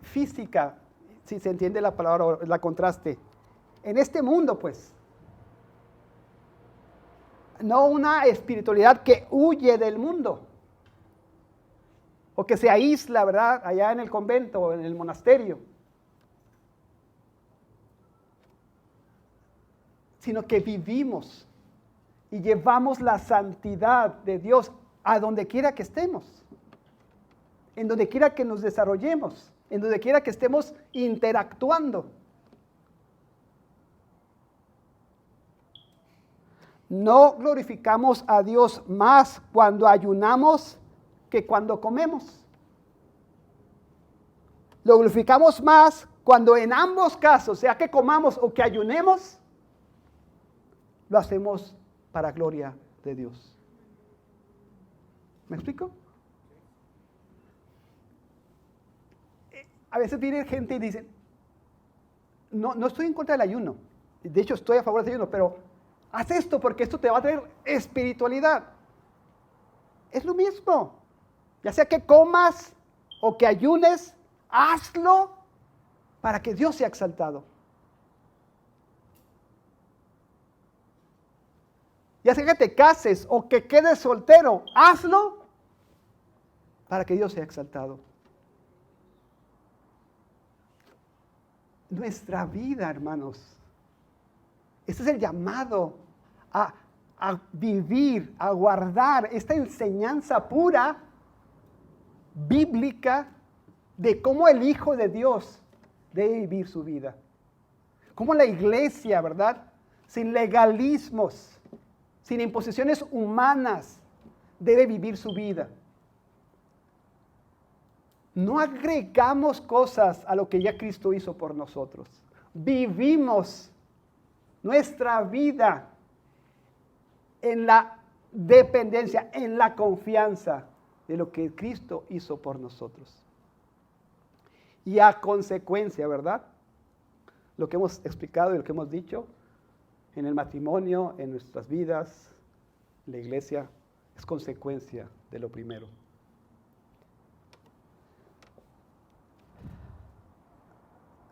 física, si se entiende la palabra, la contraste. En este mundo, pues. No una espiritualidad que huye del mundo. O que se aísla, ¿verdad? Allá en el convento o en el monasterio. Sino que vivimos y llevamos la santidad de Dios a donde quiera que estemos, en donde quiera que nos desarrollemos, en donde quiera que estemos interactuando. No glorificamos a Dios más cuando ayunamos que cuando comemos. Lo glorificamos más cuando en ambos casos, sea que comamos o que ayunemos, lo hacemos para gloria de Dios. ¿Me explico? A veces viene gente y dice, no estoy en contra del ayuno. De hecho, estoy a favor del ayuno, pero haz esto porque esto te va a traer espiritualidad. Es lo mismo. Ya sea que comas o que ayunes, hazlo para que Dios sea exaltado. Ya sea que te cases o que quedes soltero, hazlo para que Dios sea exaltado. Nuestra vida, hermanos. Este es el llamado a vivir, a guardar esta enseñanza pura, bíblica, de cómo el Hijo de Dios debe vivir su vida. Cómo la iglesia, ¿verdad? Sin legalismos, sin imposiciones humanas, debe vivir su vida. No agregamos cosas a lo que ya Cristo hizo por nosotros. Vivimos nuestra vida en la dependencia, en la confianza de lo que Cristo hizo por nosotros. Y a consecuencia, ¿verdad? Lo que hemos explicado y lo que hemos dicho en el matrimonio, en nuestras vidas, la iglesia, es consecuencia de lo primero.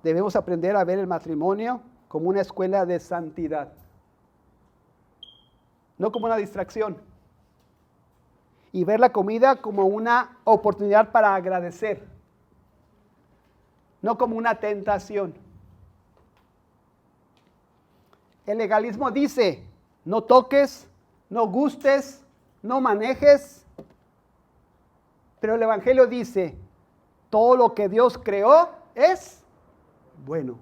Debemos aprender a ver el matrimonio como una escuela de santidad, no como una distracción. Y ver la comida como una oportunidad para agradecer, no como una tentación. El legalismo dice, no toques, no gustes, no manejes. Pero el Evangelio dice, todo lo que Dios creó es bueno.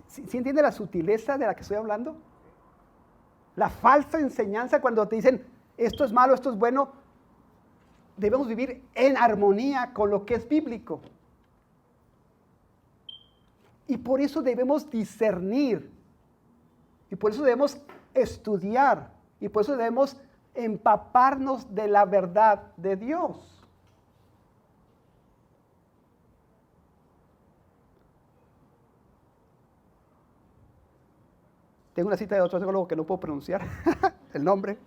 ¿Sí entiende la sutileza de la que estoy hablando? La falsa enseñanza cuando te dicen, esto es malo, esto es bueno. Debemos vivir en armonía con lo que es bíblico. Y por eso debemos discernir. Y por eso debemos estudiar. Y por eso debemos empaparnos de la verdad de Dios. Tengo una cita de otro teólogo que no puedo pronunciar el nombre.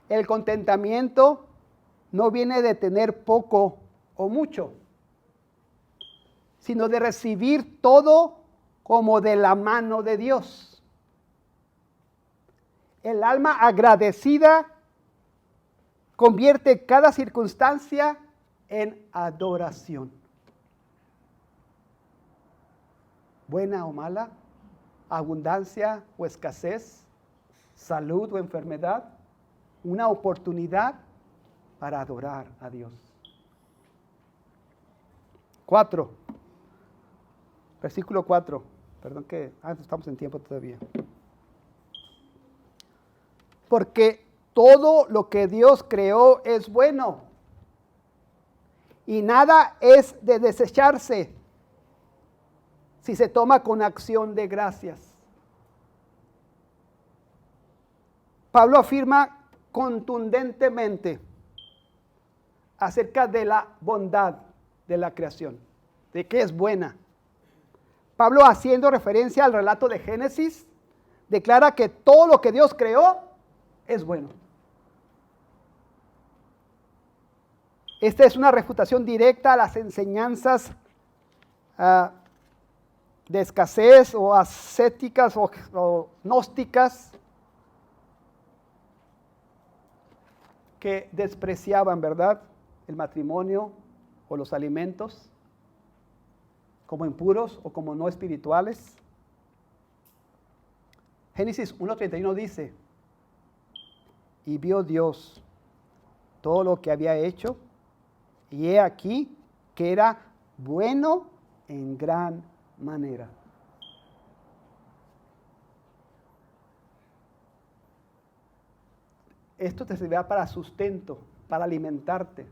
El contentamiento no viene de tener poco o mucho, sino de recibir todo como de la mano de Dios. El alma agradecida convierte cada circunstancia en adoración. Buena o mala, abundancia o escasez, salud o enfermedad, una oportunidad para adorar a Dios. 4, versículo 4. Perdón que estamos en tiempo todavía. Porque todo lo que Dios creó es bueno y nada es de desecharse si se toma con acción de gracias. Pablo afirma contundentemente acerca de la bondad de la creación, de que es buena. Pablo, haciendo referencia al relato de Génesis, declara que todo lo que Dios creó es bueno. Esta es una refutación directa a las enseñanzas de escasez o ascéticas o gnósticas que despreciaban, ¿verdad?, el matrimonio o los alimentos como impuros o como no espirituales. Génesis 1:31 dice, y vio Dios todo lo que había hecho, y he aquí que era bueno en gran manera. Esto te servirá para sustento, para alimentarte.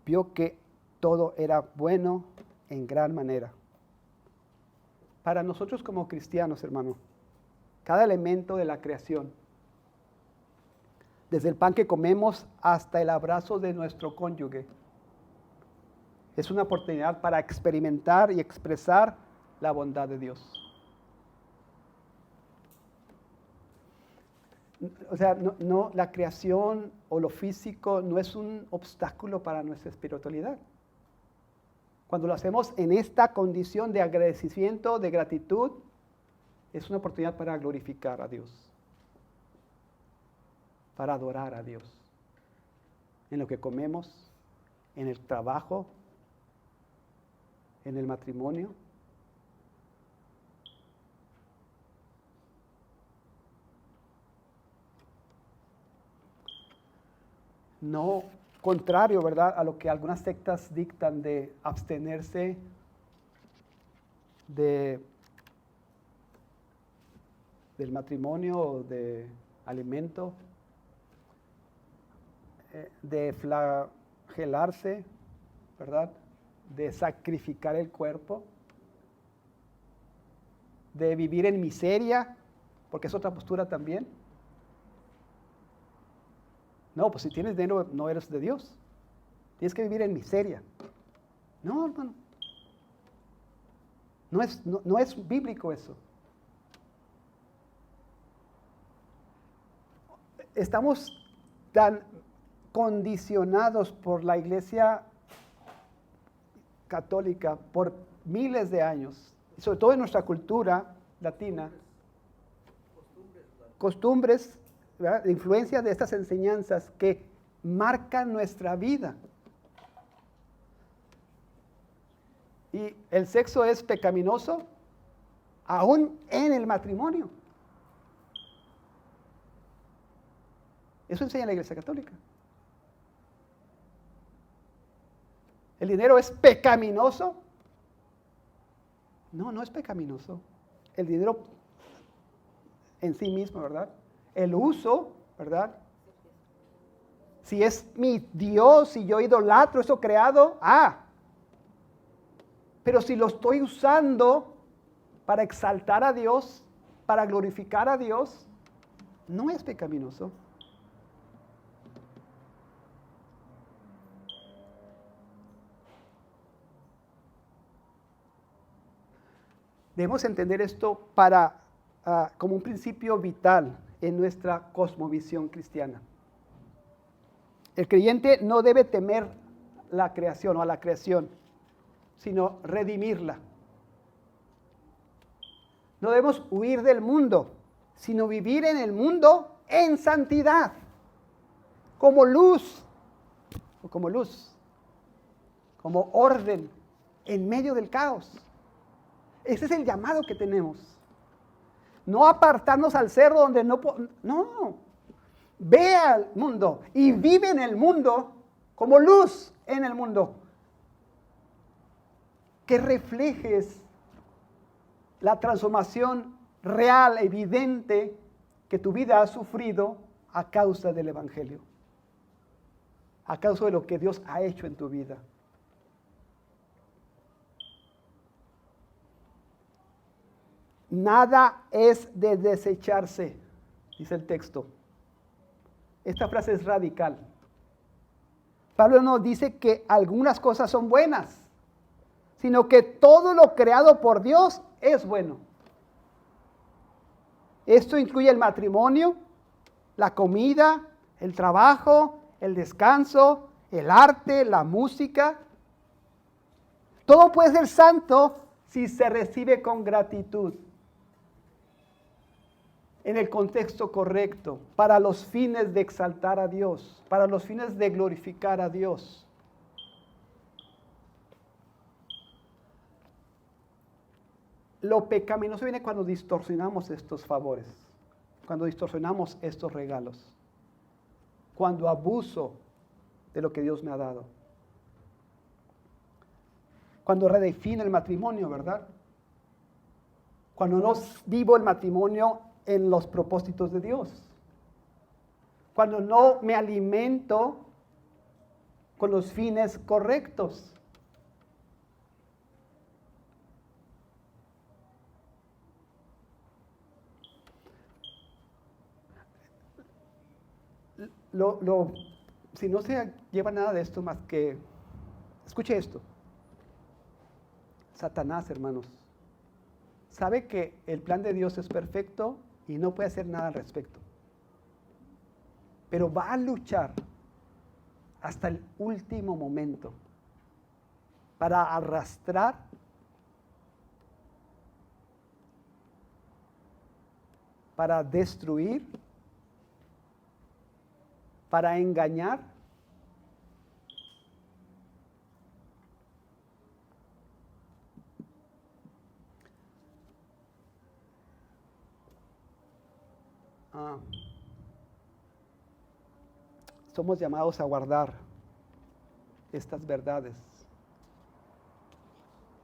vio que todo era bueno en gran manera. Para nosotros como cristianos, hermano, cada elemento de la creación, desde el pan que comemos hasta el abrazo de nuestro cónyuge, es una oportunidad para experimentar y expresar la bondad de Dios. O sea, no, la creación o lo físico no es un obstáculo para nuestra espiritualidad. Cuando lo hacemos en esta condición de agradecimiento, de gratitud, es una oportunidad para glorificar a Dios, para adorar a Dios. En lo que comemos, en el trabajo, en el matrimonio. No contrario, ¿verdad?, a lo que algunas sectas dictan de abstenerse del matrimonio o de alimento, de flagelarse, ¿verdad?, de sacrificar el cuerpo, de vivir en miseria, porque es otra postura también. No, pues si tienes dinero no eres de Dios. Tienes que vivir en miseria. No, hermano. No es bíblico eso. Estamos tan condicionados por la Iglesia católica por miles de años, sobre todo en nuestra cultura latina, costumbres, ¿verdad?, de influencia de estas enseñanzas que marcan nuestra vida. Y el sexo es pecaminoso aún en el matrimonio. Eso enseña la Iglesia Católica. ¿El dinero es pecaminoso? No, no es pecaminoso. El dinero en sí mismo, ¿verdad? El uso, ¿verdad? Si es mi Dios, si yo idolatro eso creado, pero si lo estoy usando para exaltar a Dios, para glorificar a Dios, no es pecaminoso. Debemos entender esto como un principio vital en nuestra cosmovisión cristiana. El creyente no debe temer la creación o a la creación, sino redimirla. No debemos huir del mundo, sino vivir en el mundo en santidad, como luz, como orden en medio del caos. Ese es el llamado que tenemos. No apartarnos al cerro donde no. Ve al mundo y vive en el mundo como luz en el mundo. Que reflejes la transformación real, evidente, que tu vida ha sufrido a causa del Evangelio. A causa de lo que Dios ha hecho en tu vida. Nada es de desecharse, dice el texto. Esta frase es radical. Pablo no dice que algunas cosas son buenas, sino que todo lo creado por Dios es bueno. Esto incluye el matrimonio, la comida, el trabajo, el descanso, el arte, la música. Todo puede ser santo si se recibe con gratitud, en el contexto correcto, para los fines de exaltar a Dios, para los fines de glorificar a Dios. Lo pecaminoso viene cuando distorsionamos estos favores, cuando distorsionamos estos regalos, cuando abuso de lo que Dios me ha dado, cuando redefino el matrimonio, ¿verdad? Cuando no vivo el matrimonio en los propósitos de Dios. Cuando no me alimento con los fines correctos. Si no se lleva nada de esto más que, escuche esto, Satanás, hermanos, sabe que el plan de Dios es perfecto y no puede hacer nada al respecto, pero va a luchar hasta el último momento para arrastrar para destruir, para engañar, somos llamados a guardar estas verdades.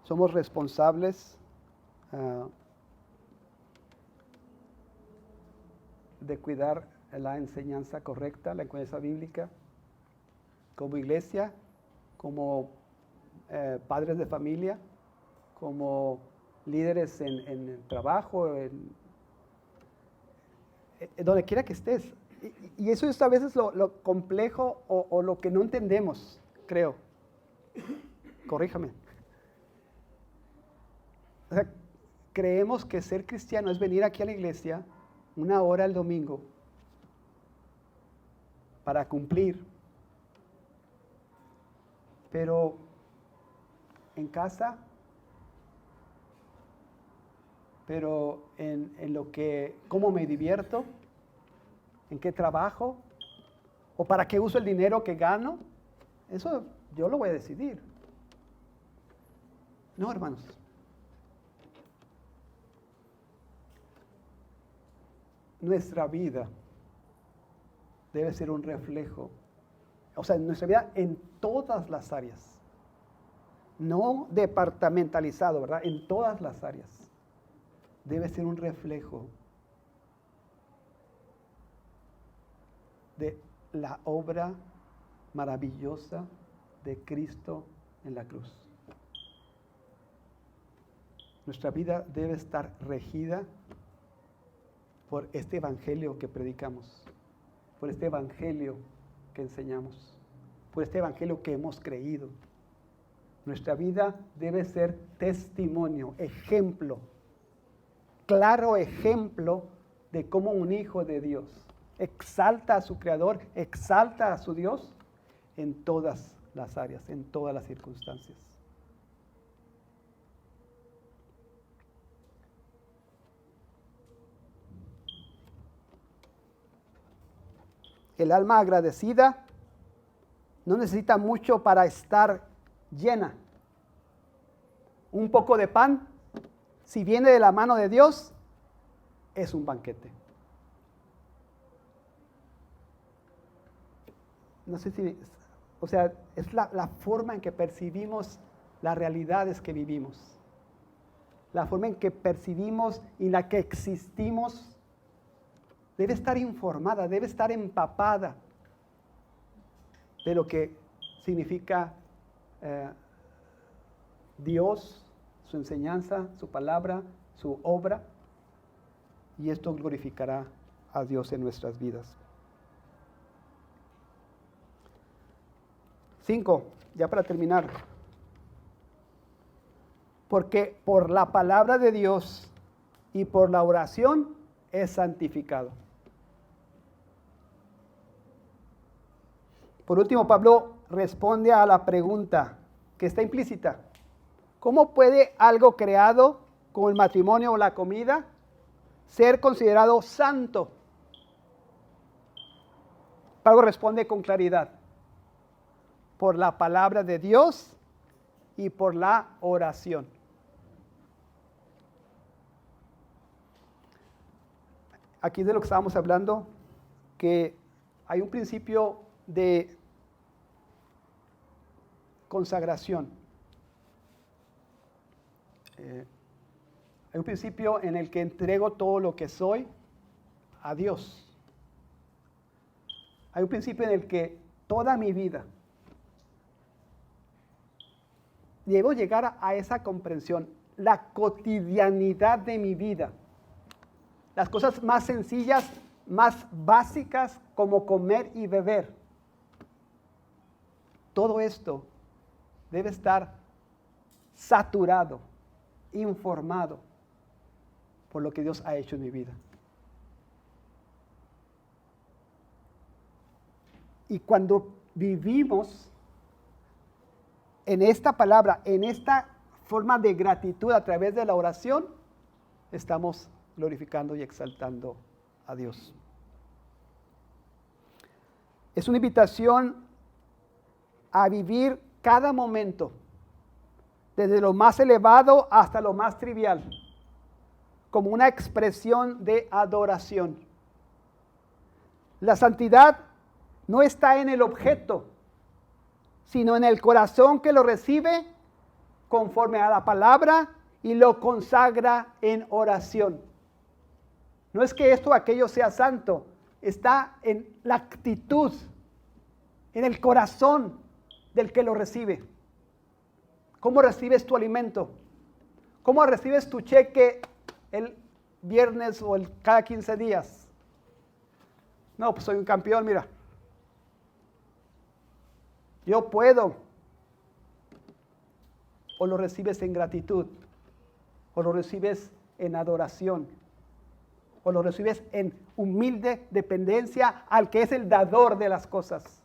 Somos responsables de cuidar la enseñanza correcta, la enseñanza bíblica, como iglesia, como padres de familia, como líderes en el trabajo, donde quiera que estés. Y eso es a veces lo complejo o lo que no entendemos, creo. Corríjame. O sea, creemos que ser cristiano es venir aquí a la iglesia una hora el domingo para cumplir. Pero en casa, pero en lo que, cómo me divierto, en qué trabajo, o para qué uso el dinero que gano, eso yo lo voy a decidir. No, hermanos. Nuestra vida debe ser un reflejo, o sea, nuestra vida en todas las áreas, no departamentalizado, ¿verdad? En todas las áreas debe ser un reflejo de la obra maravillosa de Cristo en la cruz. Nuestra vida debe estar regida por este evangelio que predicamos, por este evangelio que enseñamos, por este evangelio que hemos creído. Nuestra vida debe ser testimonio, ejemplo, claro ejemplo de cómo un hijo de Dios exalta a su Creador, exalta a su Dios en todas las áreas, en todas las circunstancias. El alma agradecida no necesita mucho para estar llena. Un poco de pan, si viene de la mano de Dios, es un banquete. No sé si, o sea, es la forma en que percibimos las realidades que vivimos. La forma en que percibimos y la que existimos debe estar informada, debe estar empapada de lo que significa Dios, su enseñanza, su palabra, su obra, y esto glorificará a Dios en nuestras vidas. 5, ya para terminar. Porque por la palabra de Dios y por la oración es santificado. Por último, Pablo responde a la pregunta que está implícita. ¿Cómo puede algo creado como el matrimonio o la comida ser considerado santo? Pablo responde con claridad. Por la palabra de Dios y por la oración. Aquí de lo que estábamos hablando, que hay un principio de consagración. Hay un principio en el que entrego todo lo que soy a Dios. Hay un principio en el que toda mi vida debo llegar a esa comprensión. La cotidianidad de mi vida. Las cosas más sencillas, más básicas, como comer y beber. Todo esto debe estar saturado, informado por lo que Dios ha hecho en mi vida. Y cuando vivimos en esta palabra, en esta forma de gratitud a través de la oración, estamos glorificando y exaltando a Dios. Es una invitación a vivir cada momento, desde lo más elevado hasta lo más trivial, como una expresión de adoración. La santidad no está en el objeto, sino en el corazón que lo recibe conforme a la palabra y lo consagra en oración. No es que esto o aquello sea santo, está en la actitud, en el corazón del que lo recibe. ¿Cómo recibes tu alimento? ¿Cómo recibes tu cheque el viernes o cada 15 días? No, pues soy un campeón, mira. Yo puedo. O lo recibes en gratitud, o lo recibes en adoración, o lo recibes en humilde dependencia al que es el dador de las cosas.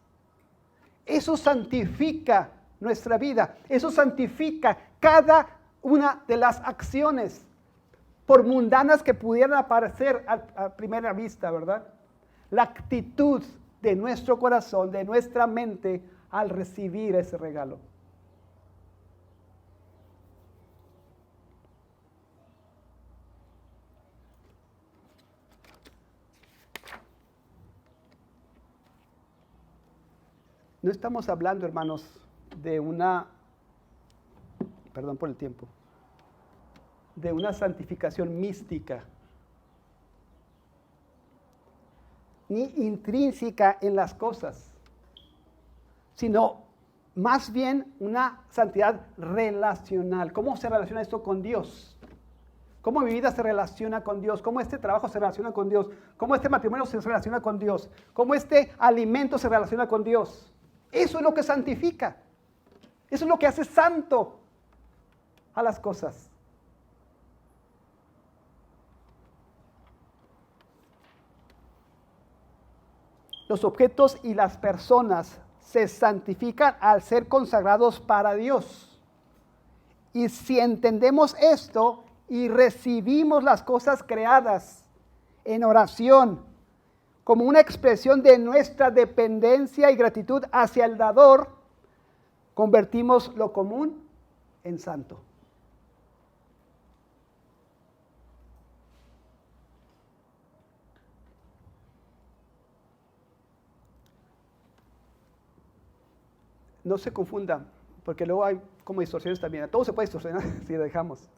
Eso santifica nuestra vida, eso santifica cada una de las acciones, por mundanas que pudieran parecer a primera vista, ¿verdad? La actitud de nuestro corazón, de nuestra mente, al recibir ese regalo. No estamos hablando, hermanos, de perdón por el tiempo, de una santificación mística, ni intrínseca en las cosas, sino más bien una santidad relacional. ¿Cómo se relaciona esto con Dios? ¿Cómo mi vida se relaciona con Dios? ¿Cómo este trabajo se relaciona con Dios? ¿Cómo este matrimonio se relaciona con Dios? ¿Cómo este alimento se relaciona con Dios? Eso es lo que santifica. Eso es lo que hace santo a las cosas. Los objetos y las personas se santifican al ser consagrados para Dios. Y si entendemos esto y recibimos las cosas creadas en oración, como una expresión de nuestra dependencia y gratitud hacia el dador, convertimos lo común en santo. No se confundan, porque luego hay como distorsiones también. Todo se puede distorsionar si lo dejamos.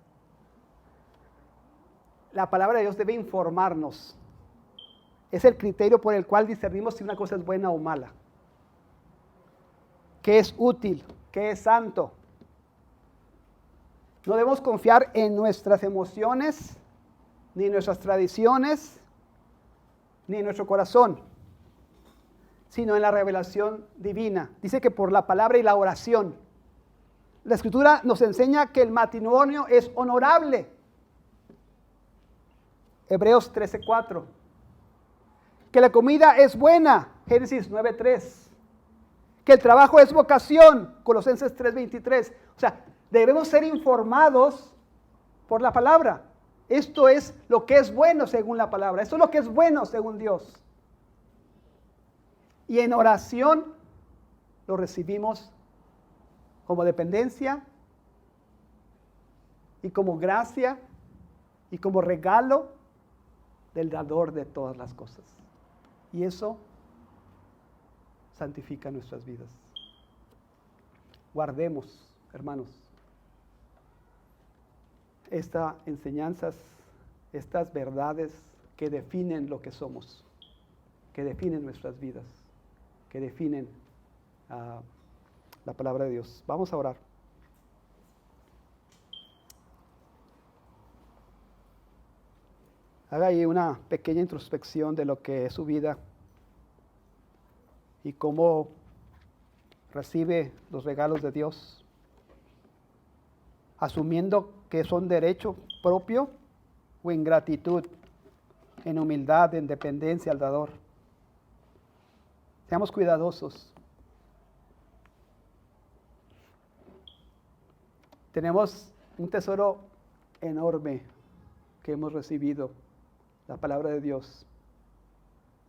La palabra de Dios debe informarnos. Es el criterio por el cual discernimos si una cosa es buena o mala. ¿Qué es útil? ¿Qué es santo? No debemos confiar en nuestras emociones, ni en nuestras tradiciones, ni en nuestro corazón, sino en la revelación divina. Dice que por la palabra y la oración. La Escritura nos enseña que el matrimonio es honorable. Hebreos 13:4. Que la comida es buena, Génesis 9:3. Que el trabajo es vocación, Colosenses 3:23. O sea, debemos ser informados por la palabra. Esto es lo que es bueno según la palabra. Esto es lo que es bueno según Dios. Y en oración lo recibimos como dependencia y como gracia y como regalo del dador de todas las cosas. Y eso santifica nuestras vidas. Guardemos, hermanos, estas enseñanzas, estas verdades que definen lo que somos, que definen nuestras vidas, que definen la palabra de Dios. Vamos a orar. Haga ahí una pequeña introspección de lo que es su vida y cómo recibe los regalos de Dios, asumiendo que son derecho propio o en gratitud, en humildad, en dependencia al dador. Seamos cuidadosos. Tenemos un tesoro enorme que hemos recibido, la palabra de Dios.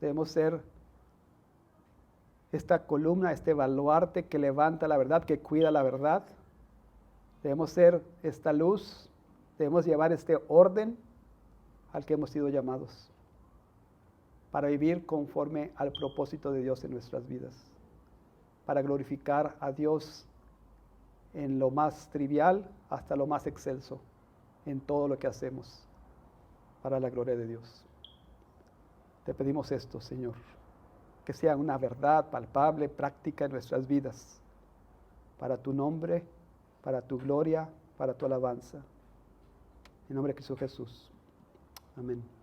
Debemos ser esta columna, este baluarte que levanta la verdad, que cuida la verdad. Debemos ser esta luz, debemos llevar este orden al que hemos sido llamados para vivir conforme al propósito de Dios en nuestras vidas, para glorificar a Dios en lo más trivial hasta lo más excelso, en todo lo que hacemos, para la gloria de Dios. Te pedimos esto, Señor, que sea una verdad palpable, práctica en nuestras vidas, para tu nombre, para tu gloria, para tu alabanza. En nombre de Cristo Jesús. Amén.